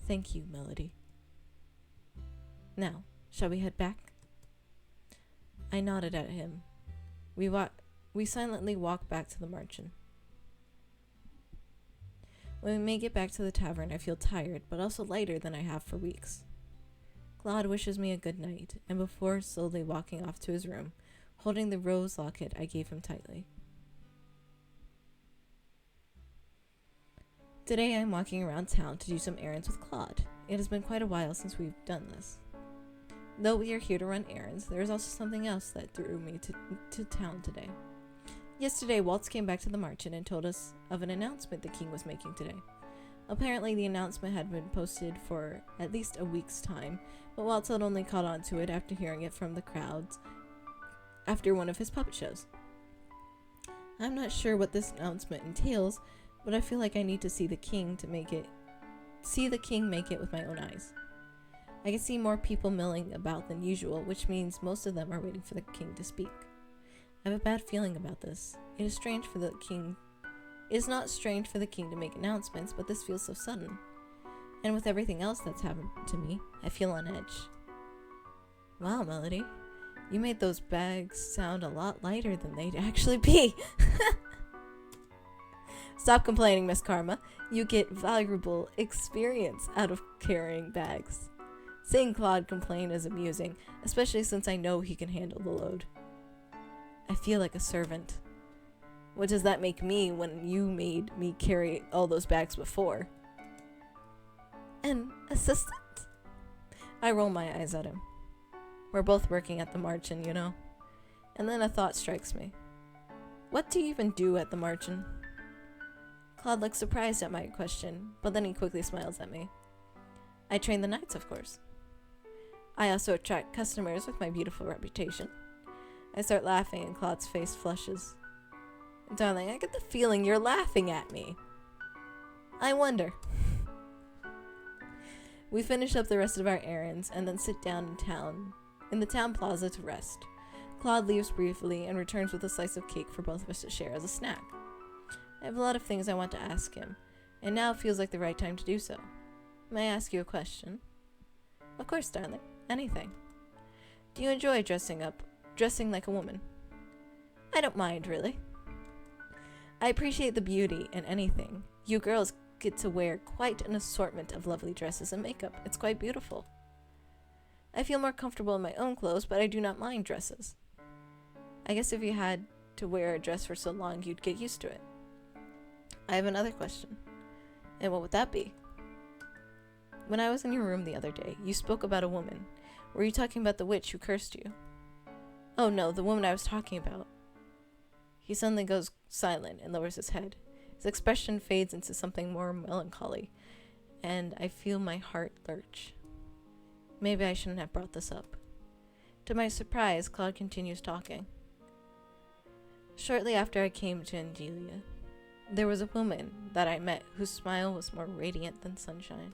Thank you, Melody. Now, shall we head back? I nodded at him. We silently walk back to the mansion. When we make it back to the tavern, I feel tired, but also lighter than I have for weeks. Claude wishes me a good night, and before slowly walking off to his room, holding the rose locket I gave him tightly. Today I am walking around town to do some errands with Claude. It has been quite a while since we've done this. Though we are here to run errands, there is also something else that drew me to town today. Yesterday, Waltz came back to the market and told us of an announcement the king was making today. Apparently, the announcement had been posted for at least a week's time, but Waltz had only caught on to it after hearing it from the crowds after one of his puppet shows. I'm not sure what this announcement entails, but I feel like I need to see the king make it with my own eyes. I can see more people milling about than usual, which means most of them are waiting for the king to speak. I have a bad feeling about this. It is not strange for the king to make announcements, but this feels so sudden. And with everything else that's happened to me, I feel on edge. Wow, Melody, you made those bags sound a lot lighter than they'd actually be. Stop complaining, Miss Karma. You get valuable experience out of carrying bags. Seeing Claude complain is amusing, especially since I know he can handle the load. I feel like a servant. What does that make me when you made me carry all those bags before? An assistant? I roll my eyes at him. We're both working at the Marchen, you know. And then a thought strikes me. What do you even do at the Marchen? Claude looks surprised at my question, but then he quickly smiles at me. I train the knights, of course. I also attract customers with my beautiful reputation. I start laughing and Claude's face flushes. Darling, I get the feeling you're laughing at me. I wonder. We finish up the rest of our errands and then sit down in the town plaza to rest. Claude leaves briefly and returns with a slice of cake for both of us to share as a snack. I have a lot of things I want to ask him, and now it feels like the right time to do so. May I ask you a question? Of course, darling. Anything. Do you enjoy dressing like a woman? I don't mind, really. I appreciate the beauty in anything. You girls get to wear quite an assortment of lovely dresses and makeup. It's quite beautiful. I feel more comfortable in my own clothes, but I do not mind dresses. I guess if you had to wear a dress for so long, you'd get used to it. I have another question. And what would that be? When I was in your room the other day, you spoke about a woman. Were you talking about the witch who cursed you? Oh no, the woman I was talking about. He suddenly goes silent and lowers his head. His expression fades into something more melancholy, and I feel my heart lurch. Maybe I shouldn't have brought this up. To my surprise, Claude continues talking. Shortly after I came to Angelia, there was a woman that I met whose smile was more radiant than sunshine.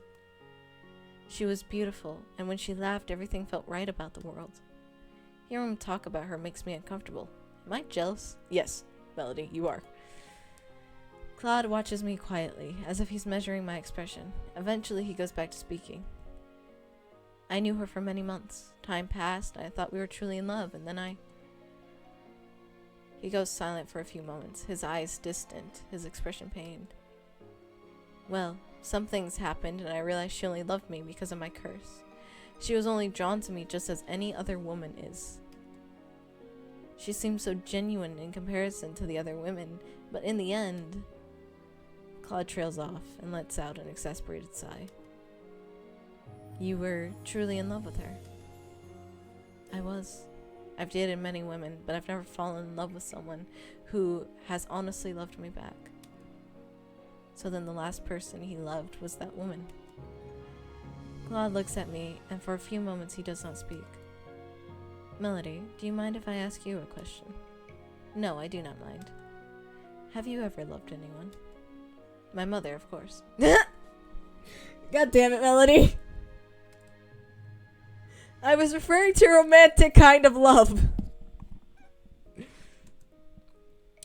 She was beautiful, and when she laughed, everything felt right about the world. Hearing him talk about her makes me uncomfortable. Am I jealous? Yes, Melody, you are. Claude watches me quietly, as if he's measuring my expression. Eventually, he goes back to speaking. I knew her for many months. Time passed, and I thought we were truly in love, and then He goes silent for a few moments, his eyes distant, his expression pained. Well, some things happened, and I realized she only loved me because of my curse. She was only drawn to me just as any other woman is. She seemed so genuine in comparison to the other women, but in the end... Claude trails off and lets out an exasperated sigh. You were truly in love with her. I was. I've dated many women, but I've never fallen in love with someone who has honestly loved me back. So then the last person he loved was that woman. Claude looks at me, and for a few moments he does not speak. Melody, do you mind if I ask you a question? No, I do not mind. Have you ever loved anyone? My mother, of course. God damn it, Melody. I was referring to romantic kind of love.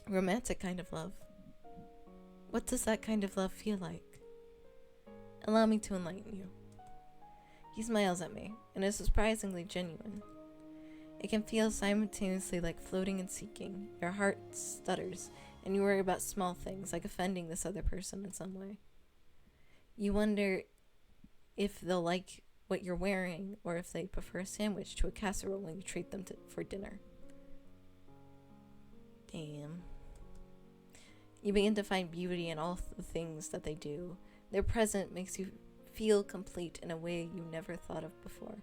Romantic kind of love. What does that kind of love feel like? Allow me to enlighten you. He smiles at me, and is surprisingly genuine. It can feel simultaneously like floating and seeking. Your heart stutters, and you worry about small things, like offending this other person in some way. You wonder if they'll like what you're wearing, or if they prefer a sandwich to a casserole when you treat them for dinner. Damn. You begin to find beauty in all the things that they do. Their presence makes you feel complete in a way you never thought of before.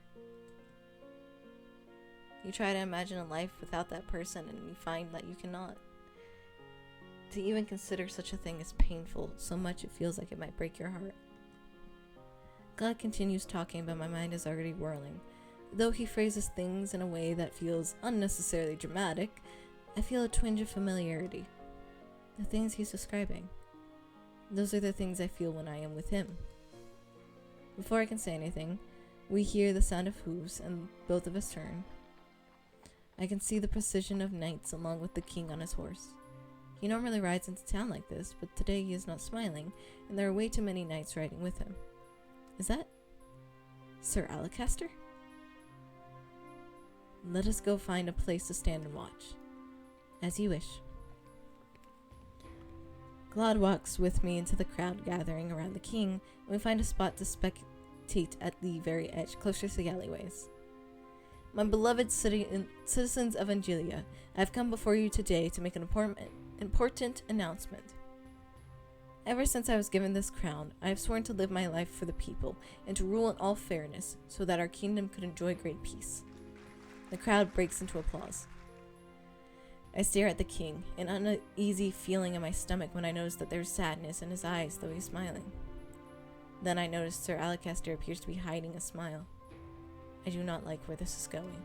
You try to imagine a life without that person, and you find that you cannot. To even consider such a thing is painful, so much it feels like it might break your heart. God continues talking, but my mind is already whirling. Though he phrases things in a way that feels unnecessarily dramatic, I feel a twinge of familiarity. The things he's describing. Those are the things I feel when I am with him. Before I can say anything, we hear the sound of hooves, and both of us turn. I can see the precision of knights along with the king on his horse. He normally rides into town like this, but today he is not smiling, and there are way too many knights riding with him. Is that Sir Alacaster? Let us go find a place to stand and watch. As you wish. Claude walks with me into the crowd gathering around the king, and we find a spot to spectate at the very edge, closer to the alleyways. My beloved citizens of Angelia, I have come before you today to make an important announcement. Ever since I was given this crown, I have sworn to live my life for the people, and to rule in all fairness, so that our kingdom could enjoy great peace. The crowd breaks into applause. I stare at the king, an uneasy feeling in my stomach when I notice that there's sadness in his eyes, though he's smiling. Then I notice Sir Alacaster appears to be hiding a smile. I do not like where this is going.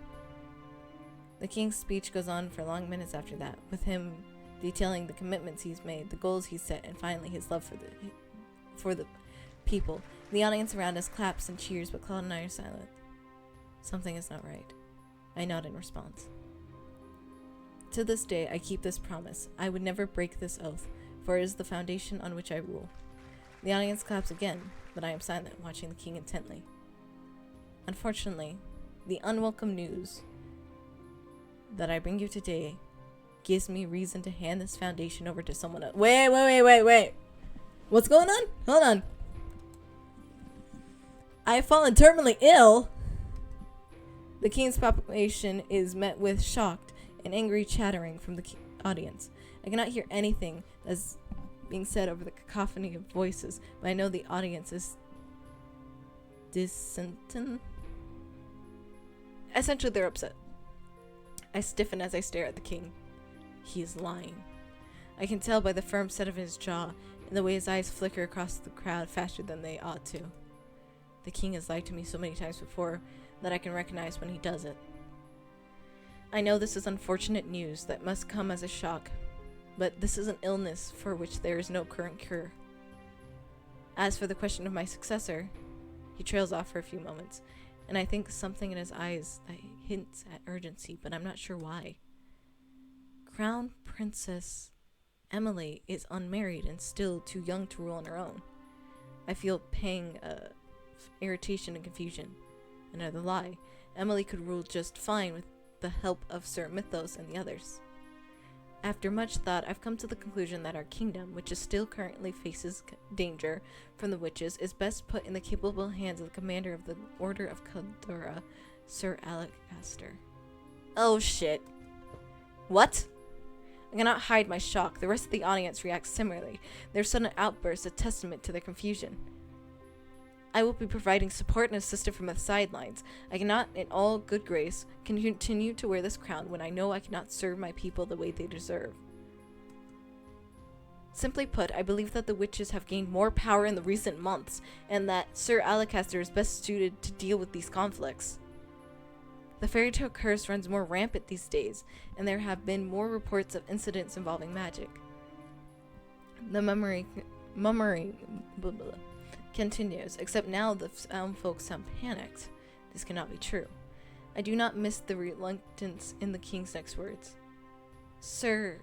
The king's speech goes on for long minutes after that, with him detailing the commitments he's made, the goals he's set, and finally his love for the people. The audience around us claps and cheers, but Claude and I are silent. Something is not right. I nod in response. To this day, I keep this promise. I would never break this oath, for it is the foundation on which I rule. The audience claps again, but I am silent, watching the king intently. Unfortunately, the unwelcome news that I bring you today gives me reason to hand this foundation over to someone else. Wait. What's going on? Hold on. I've fallen terminally ill. The king's proclamation is met with shocked and angry chattering from the audience. I cannot hear anything that's being said over the cacophony of voices, but I know the audience is dissenting. Essentially, they're upset. I stiffen as I stare at the king. He is lying. I can tell by the firm set of his jaw and the way his eyes flicker across the crowd faster than they ought to. The king has lied to me so many times before that I can recognize when he does it. I know this is unfortunate news that must come as a shock, but this is an illness for which there is no current cure. As for the question of my successor, he trails off for a few moments, and I think something in his eyes that hints at urgency, but I'm not sure why. Crown Princess Emily is unmarried and still too young to rule on her own. I feel pang of irritation and confusion. Another lie. Emily could rule just fine with the help of Sir Mythos and the others. After much thought, I've come to the conclusion that our kingdom, which is still currently faces danger from the witches, is best put in the capable hands of the commander of the Order of Caldura, Sir Alacaster. Oh shit. What? I cannot hide my shock. The rest of the audience reacts similarly. Their sudden outburst a testament to their confusion. I will be providing support and assistance from the sidelines. I cannot, in all good grace, continue to wear this crown when I know I cannot serve my people the way they deserve. Simply put, I believe that the witches have gained more power in the recent months, and that Sir Alacaster is best suited to deal with these conflicts. The fairy tale curse runs more rampant these days, and there have been more reports of incidents involving magic. The mummery continues, except now the folks sound panicked. This cannot be true. I do not miss the reluctance in the king's next words. Sir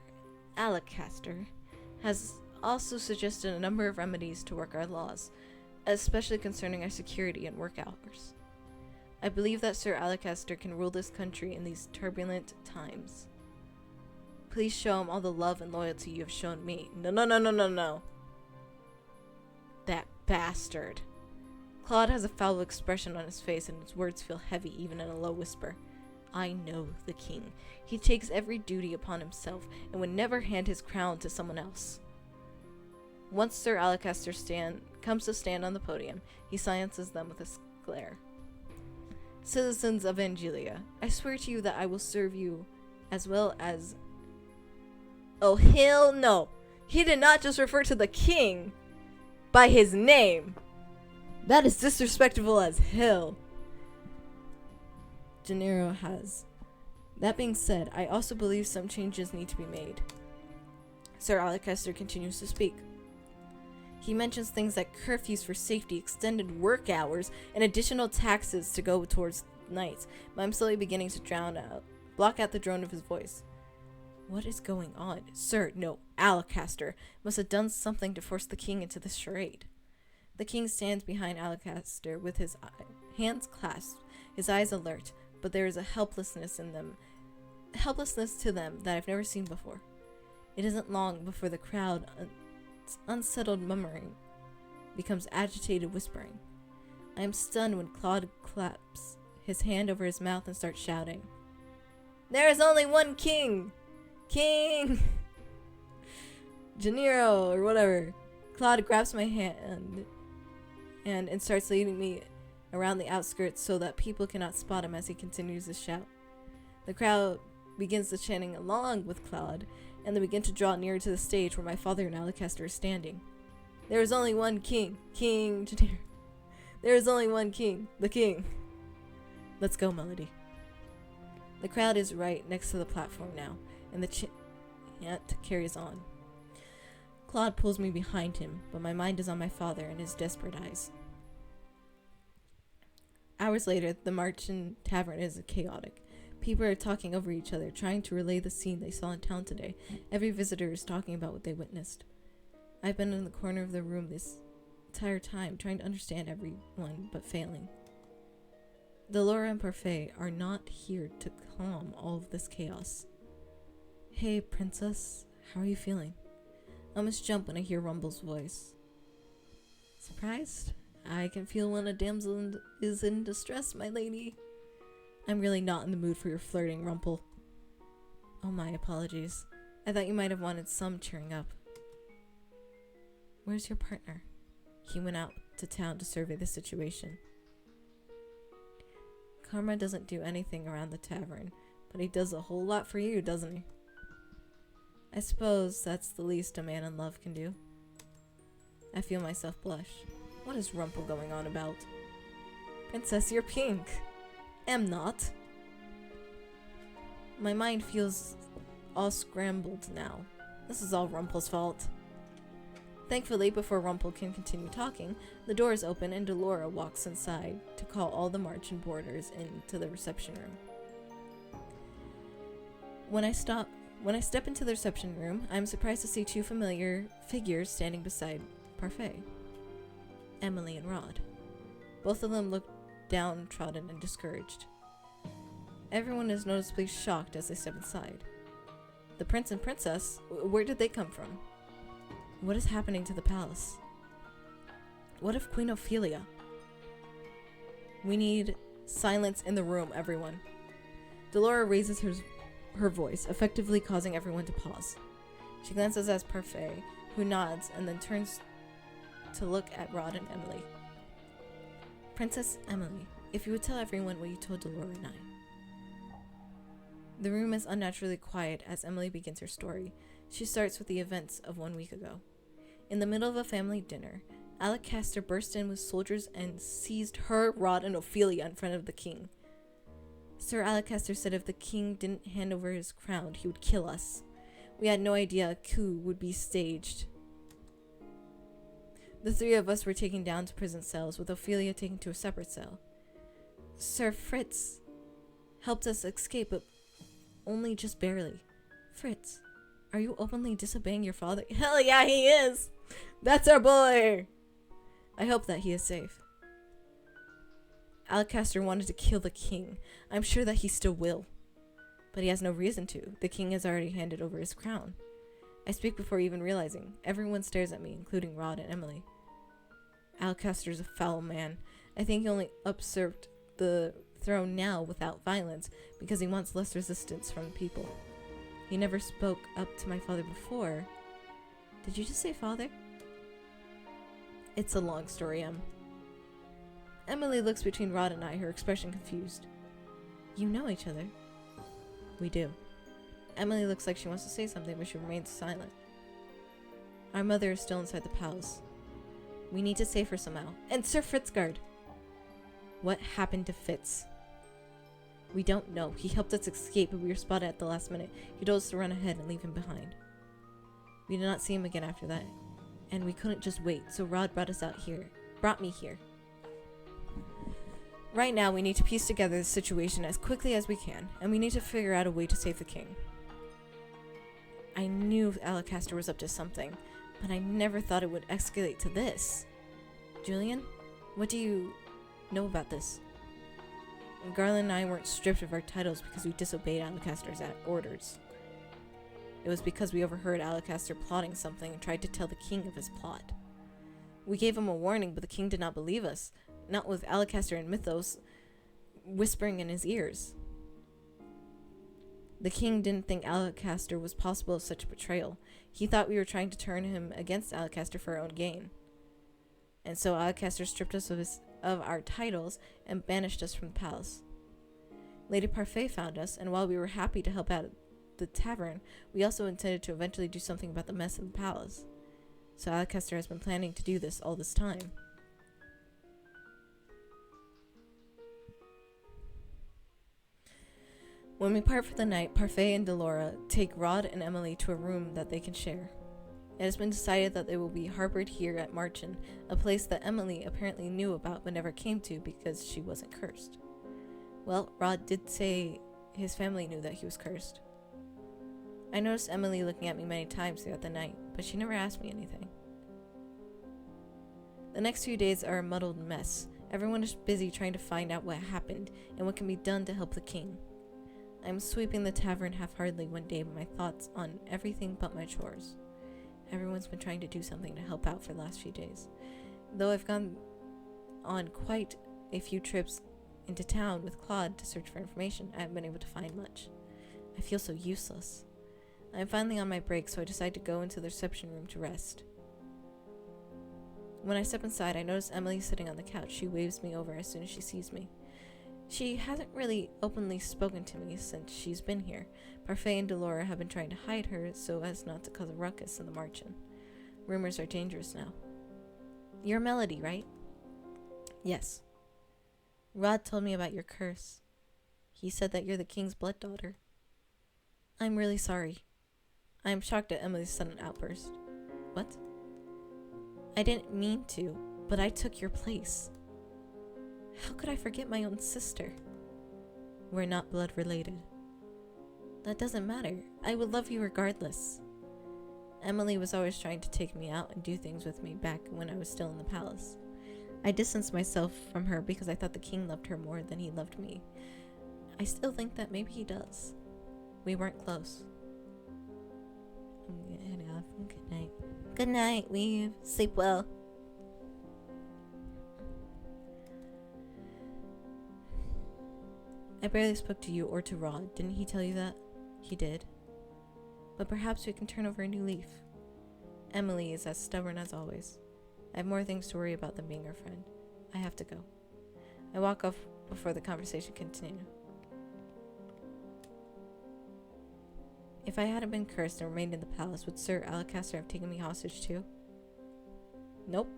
Alacaster has also suggested a number of remedies to work our laws, especially concerning our security and work hours. I believe that Sir Alacaster can rule this country in these turbulent times. Please show him all the love and loyalty you have shown me. No. That bastard. Claude has a foul expression on his face, and his words feel heavy even in a low whisper. I know the king. He takes every duty upon himself, and would never hand his crown to someone else. Once Sir Alacaster comes to stand on the podium, he silences them with a glare. Citizens of Angelia, I swear to you that I will serve you as well as... Oh, hell no! He did not just refer to the king by his name! That is disrespectful as hell. Gennaro has. That being said, I also believe some changes need to be made. Sir Alacaster continues to speak. He mentions things like curfews for safety, extended work hours, and additional taxes to go towards knights, but I'm slowly beginning to block out the drone of his voice. What is going on? Sir, no, Alacaster must have done something to force the king into this charade. The king stands behind Alacaster with his hands clasped, his eyes alert, but there is a helplessness to them that I've never seen before. It isn't long before the crowd unsettled murmuring becomes agitated whispering. I am stunned when Claude claps his hand over his mouth and starts shouting, There is only one king! King! Gennaro, or whatever. Claude grabs my hand and starts leading me around the outskirts so that people cannot spot him as he continues to shout. The crowd begins to chanting along with Claude, and they begin to draw nearer to the stage where my father and Alacaster are standing. There is only one king, King Gennaro. There is only one king, the king. Let's go, Melody. The crowd is right next to the platform now, and the chant carries on. Claude pulls me behind him, but my mind is on my father and his desperate eyes. Hours later, the Marchand Tavern is chaotic. People are talking over each other, trying to relay the scene they saw in town today. Every visitor is talking about what they witnessed. I've been in the corner of the room this entire time, trying to understand everyone, but failing. Delora and Parfait are not here to calm all of this chaos. Hey, princess, how are you feeling? I almost jump when I hear Rumble's voice. Surprised? I can feel when a damsel is in distress, my lady. I'm really not in the mood for your flirting, Rumple. Oh, my apologies. I thought you might have wanted some cheering up. Where's your partner? He went out to town to survey the situation. Karma doesn't do anything around the tavern, but he does a whole lot for you, doesn't he? I suppose that's the least a man in love can do. I feel myself blush. What is Rumple going on about? Princess, you're pink. Am not. My mind feels all scrambled now. This is all Rumple's fault. Thankfully, before Rumple can continue talking, the door is open and Delora walks inside to call all the Marchand boarders into the reception room. When I step into the reception room, I'm surprised to see two familiar figures standing beside Parfait. Emily and Rod. Both of them look downtrodden and discouraged. Everyone is noticeably shocked as they step inside. The prince and princess? Where did they come from? What is happening to the palace? What if Queen Ophelia? We need silence in the room, everyone. Delora raises her voice, effectively causing everyone to pause. She glances at Parfait, who nods and then turns to look at Rod and Emily. Princess Emily, if you would tell everyone what you told Delora and I. The room is unnaturally quiet as Emily begins her story. She starts with the events of 1 week ago. In the middle of a family dinner, Alacaster burst in with soldiers and seized her, Rod, and Ophelia in front of the king. Sir Alacaster said if the king didn't hand over his crown, he would kill us. We had no idea a coup would be staged. The three of us were taken down to prison cells, with Ophelia taken to a separate cell. Sir Fritz helped us escape, but only just barely. Fritz, are you openly disobeying your father? Hell yeah, he is! That's our boy! I hope that he is safe. Alacaster wanted to kill the king. I'm sure that he still will. But he has no reason to. The king has already handed over his crown. I speak before even realizing. Everyone stares at me, including Rod and Emily. Alacaster is a foul man. I think he only usurped the throne now without violence because he wants less resistance from the people. He never spoke up to my father before. Did you just say father? It's a long story, Emily looks between Rod and I, her expression confused. You know each other? We do. Emily looks like she wants to say something, but she remains silent. Our mother is still inside the palace. We need to save her somehow. And Sir Fitzgard! What happened to Fitz? We don't know. He helped us escape, but we were spotted at the last minute. He told us to run ahead and leave him behind. We did not see him again after that, and we couldn't just wait, so Rod brought me here. Right now, we need to piece together the situation as quickly as we can, and we need to figure out a way to save the king. I knew Alacaster was up to something, but I never thought it would escalate to this. Julian, what do you know about this? Garland and I weren't stripped of our titles because we disobeyed Alacaster's orders. It was because we overheard Alacaster plotting something and tried to tell the king of his plot. We gave him a warning, but the king did not believe us, not with Alacaster and Mythos whispering in his ears. The king didn't think Alacaster was possible of such a betrayal. He thought we were trying to turn him against Alacaster for our own gain. And so Alacaster stripped us of our titles and banished us from the palace. Lady Parfait found us, and while we were happy to help out the tavern, we also intended to eventually do something about the mess in the palace. So Alacaster has been planning to do this all this time. When we part for the night, Parfait and Delora take Rod and Emily to a room that they can share. It has been decided that they will be harbored here at Marchen, a place that Emily apparently knew about but never came to because she wasn't cursed. Well, Rod did say his family knew that he was cursed. I noticed Emily looking at me many times throughout the night, but she never asked me anything. The next few days are a muddled mess. Everyone is busy trying to find out what happened and what can be done to help the king. I'm sweeping the tavern half-heartedly one day, my thoughts on everything but my chores. Everyone's been trying to do something to help out for the last few days. Though I've gone on quite a few trips into town with Claude to search for information, I haven't been able to find much. I feel so useless. I'm finally on my break, so I decide to go into the reception room to rest. When I step inside, I notice Emily sitting on the couch. She waves me over as soon as she sees me. She hasn't really openly spoken to me since she's been here. Parfait and Delora have been trying to hide her so as not to cause a ruckus in the Marchen. Rumors are dangerous now. You're Melody, right? Yes. Rod told me about your curse. He said that you're the king's blood daughter. I'm really sorry. I am shocked at Emily's sudden outburst. What? I didn't mean to, but I took your place. How could I forget my own sister? We're not blood related. That doesn't matter. I would love you regardless. Emily was always trying to take me out and do things with me back when I was still in the palace. I distanced myself from her because I thought the king loved her more than he loved me. I still think that maybe he does. We weren't close. I'm gonna head off. Good night. Good night, Weave. Sleep well. I barely spoke to you or to Rod. Didn't he tell you that? He did. But perhaps we can turn over a new leaf. Emily is as stubborn as always. I have more things to worry about than being her friend. I have to go. I walk off before the conversation continues. If I hadn't been cursed and remained in the palace, would Sir Alacaster have taken me hostage too? Nope.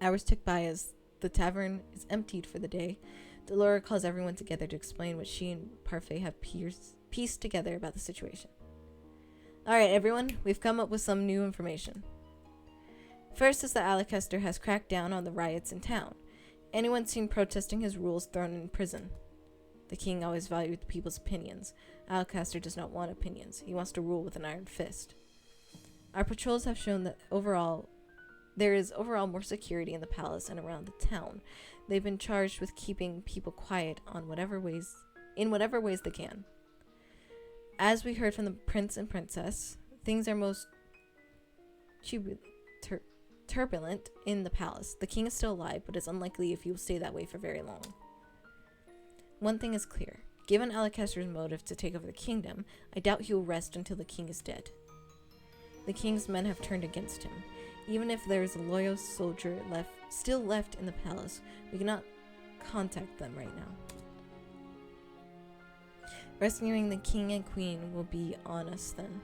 Hours tick by as the tavern is emptied for the day. Delora calls everyone together to explain what she and Parfait have pieced together about the situation. Alright everyone, we've come up with some new information. First is that Alacaster has cracked down on the riots in town. Anyone seen protesting his rules thrown in prison. The king always valued the people's opinions. Alacaster does not want opinions. He wants to rule with an iron fist. Our patrols have shown that there is overall more security in the palace and around the town. They've been charged with keeping people quiet in whatever ways they can. As we heard from the prince and princess, things are most turbulent in the palace. The king is still alive, but it's unlikely if he will stay that way for very long. One thing is clear. Given Alacaster's motive to take over the kingdom, I doubt he will rest until the king is dead. The king's men have turned against him. Even if there is a loyal soldier still left in the palace, we cannot contact them right now. Rescuing the king and queen will be on us then.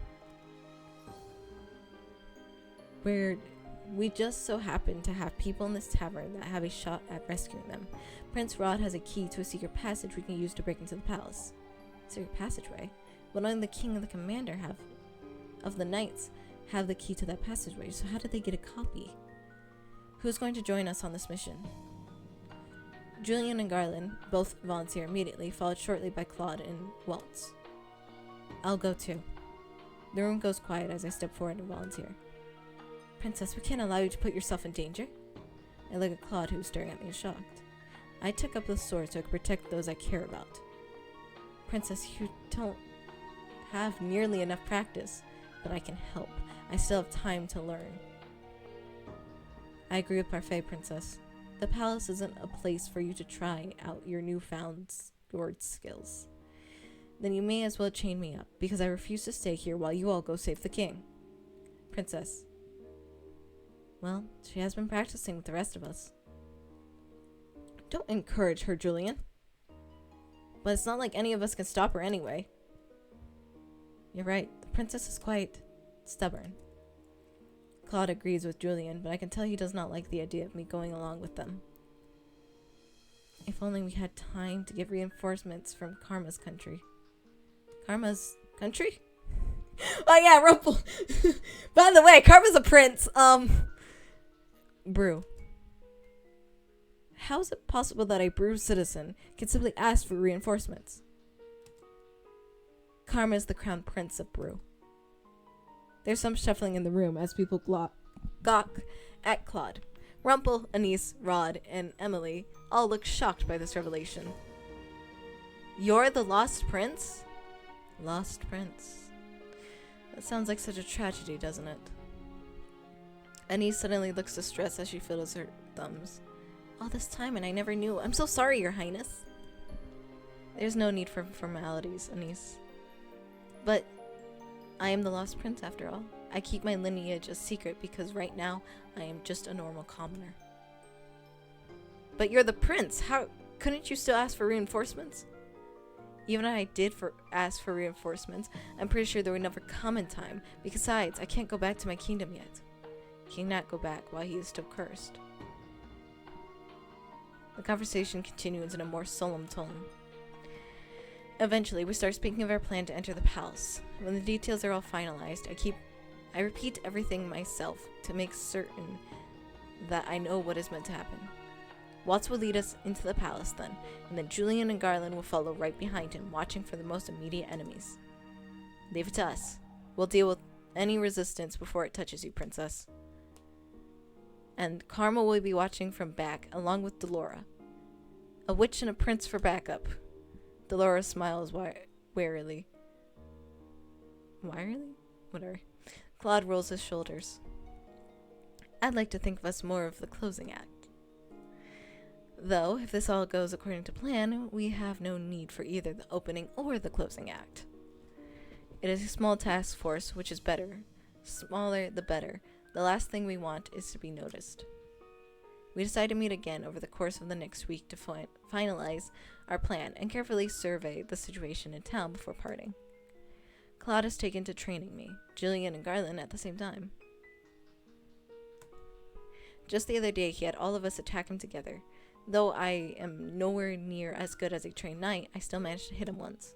We just so happen to have people in this tavern that have a shot at rescuing them. Prince Rod has a key to a secret passage we can use to break into the palace. Secret passageway? But only the king and the commander of the knights have the key to that passageway, so how did they get a copy? Who's going to join us on this mission? Julian and Garland both volunteer immediately, followed shortly by Claude and Waltz. I'll go too. The room goes quiet as I step forward and volunteer. Princess, we can't allow you to put yourself in danger. I look at Claude, who's staring at me shocked. I took up the sword so I could protect those I care about. Princess, you don't have nearly enough practice, but I can help. I still have time to learn. I agree with Parfait, Princess. The palace isn't a place for you to try out your newfound sword skills. Then you may as well chain me up, because I refuse to stay here while you all go save the king. Princess. Well, she has been practicing with the rest of us. Don't encourage her, Julian. But it's not like any of us can stop her anyway. You're right, the princess is quite stubborn. Claude agrees with Julian, but I can tell he does not like the idea of me going along with them. If only we had time to get reinforcements from Karma's country. Karma's country? Oh yeah, Rumple. By the way, Karma's a prince. Brew. How is it possible that a Brew citizen can simply ask for reinforcements? Karma is the crown prince of Brew. There's some shuffling in the room as people gawk at Claude. Rumple, Anise, Rod, and Emily all look shocked by this revelation. You're the Lost Prince? Lost Prince. That sounds like such a tragedy, doesn't it? Anise suddenly looks distressed as she fiddles her thumbs. All this time and I never knew. I'm so sorry, Your Highness. There's no need for formalities, Anise. But I am the Lost Prince after all. I keep my lineage a secret because right now I am just a normal commoner. But you're the prince. How couldn't you still ask for reinforcements? Even if I did ask for reinforcements, I'm pretty sure they would never come in time. Besides, I can't go back to my kingdom yet. Cannot go back while he is still cursed. The conversation continues in a more solemn tone. Eventually, we start speaking of our plan to enter the palace. When the details are all finalized, I repeat everything myself to make certain that I know what is meant to happen. Waltz will lead us into the palace then, and then Julian and Garland will follow right behind him, watching for the most immediate enemies. Leave it to us. We'll deal with any resistance before it touches you, Princess. And Karma will be watching from back, along with Delora. A witch and a prince for backup. Delora smiles warily. Wirily? Whatever. Claude rolls his shoulders. I'd like to think of us more of the closing act. Though, if this all goes according to plan, we have no need for either the opening or the closing act. It is a small task force, which is better. Smaller, the better. The last thing we want is to be noticed. We decide to meet again over the course of the next week to finalize our plan and carefully survey the situation in town before parting. Claude is taken to training me, Julian and Garland at the same time. Just the other day, he had all of us attack him together. Though I am nowhere near as good as a trained knight, I still managed to hit him once.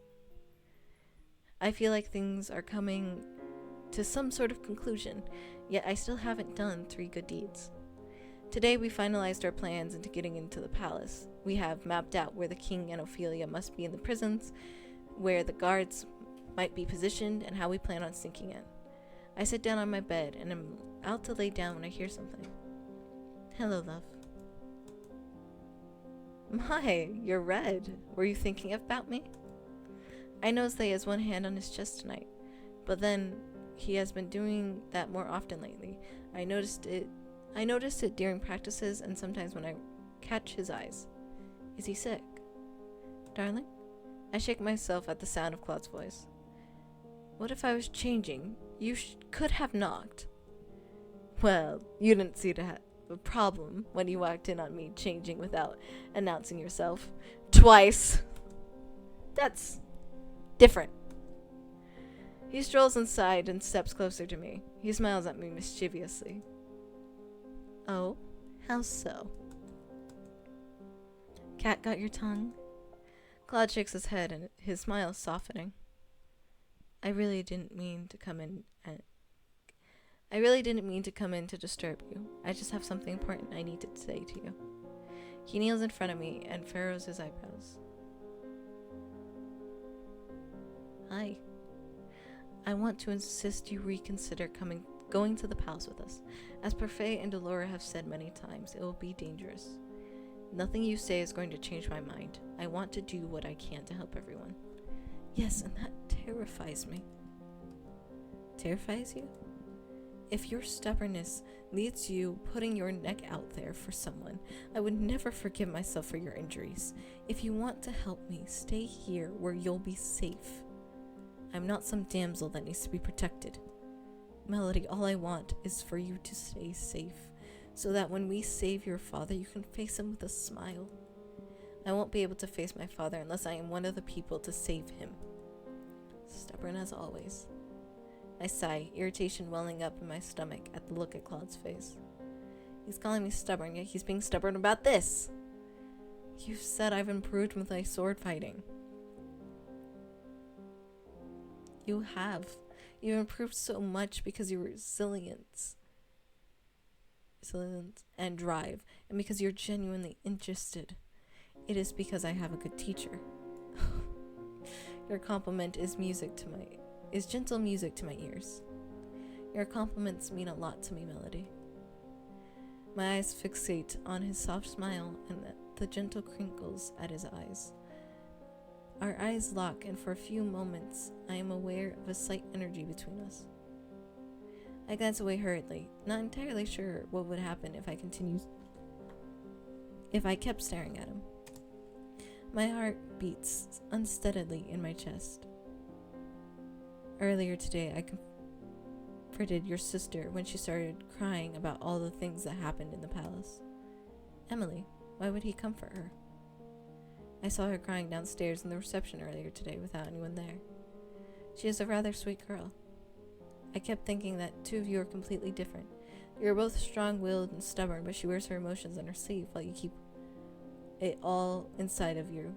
I feel like things are coming to some sort of conclusion, yet I still haven't done 3 good deeds. Today we finalized our plans into getting into the palace. We have mapped out where the king and Ophelia must be in the prisons, where the guards might be positioned, and how we plan on sneaking in. I sit down on my bed and am out to lay down when I hear something. Hello, love. My, you're red. Were you thinking about me? I noticed that he has one hand on his chest tonight, but then he has been doing that more often lately. I noticed it I noticed it during practices and sometimes when I catch his eyes. Is he sick? Darling? I shake myself at the sound of Claude's voice. What if I was changing? You could have knocked. Well, you didn't seem to have a problem when you walked in on me changing without announcing yourself. Twice. That's different. He strolls inside and steps closer to me. He smiles at me mischievously. Oh, how so? Cat got your tongue? Claude shakes his head and his smile is softening. I really didn't mean to come in to disturb you. I just have something important I need to say to you. He kneels in front of me and furrows his eyebrows. Hi. I want to insist you reconsider going to the palace with us. As Parfait and Delora have said many times, it will be dangerous. Nothing you say is going to change my mind. I want to do what I can to help everyone. Yes, and that terrifies me. Terrifies you? If your stubbornness leads you putting your neck out there for someone, I would never forgive myself for your injuries. If you want to help me, stay here where you'll be safe. I'm not some damsel that needs to be protected. Melody, all I want is for you to stay safe, so that when we save your father, you can face him with a smile. I won't be able to face my father unless I am one of the people to save him. Stubborn as always. I sigh, irritation welling up in my stomach at the look at Claude's face. He's calling me stubborn, yet he's being stubborn about this. You've said I've improved with my sword fighting. You have. You've improved so much because of your resilience and drive, and because you're genuinely interested. It is because I have a good teacher. Your compliment is gentle music to my ears. Your compliments mean a lot to me, Melody. My eyes fixate on his soft smile and the gentle crinkles at his eyes. Our eyes lock, and for a few moments, I am aware of a slight energy between us. I glance away hurriedly, not entirely sure what would happen if I kept staring at him. My heart beats unsteadily in my chest. Earlier today, I comforted your sister when she started crying about all the things that happened in the palace. Emily, why would he comfort her? I saw her crying downstairs in the reception earlier today without anyone there. She is a rather sweet girl. I kept thinking that two of you are completely different. You are both strong-willed and stubborn, but she wears her emotions on her sleeve while you keep it all inside of you.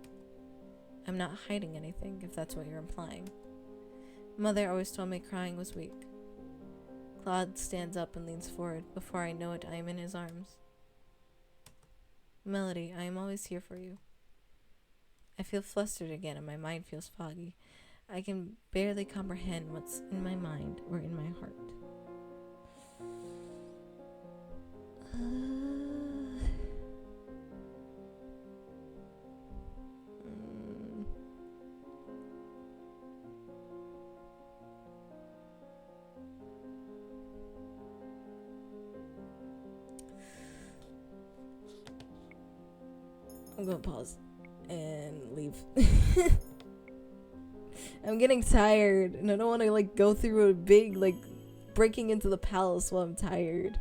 I'm not hiding anything, if that's what you're implying. Mother always told me crying was weak. Claude stands up and leans forward. Before I know it, I am in his arms. Melody, I am always here for you. I feel flustered again and my mind feels foggy. I can barely comprehend what's in my mind or in my heart. I'm gonna pause and leave. I'm getting tired and I don't want to go through a big breaking into the palace while I'm tired.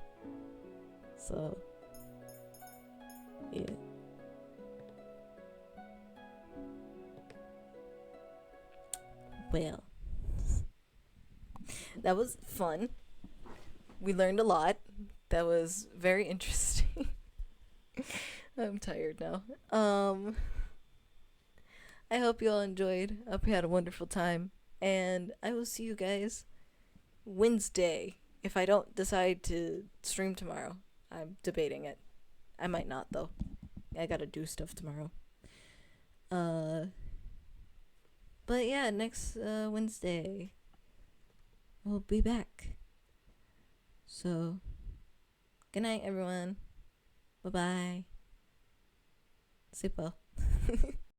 So yeah. Well, that was fun. We learned a lot. That was very interesting. I'm tired now. I hope you all enjoyed. I hope you had a wonderful time. And I will see you guys Wednesday. If I don't decide to stream tomorrow. I'm debating it. I might not, though. I gotta do stuff tomorrow. But yeah, next Wednesday we'll be back. So, good night, everyone. Bye-bye. Sleep well.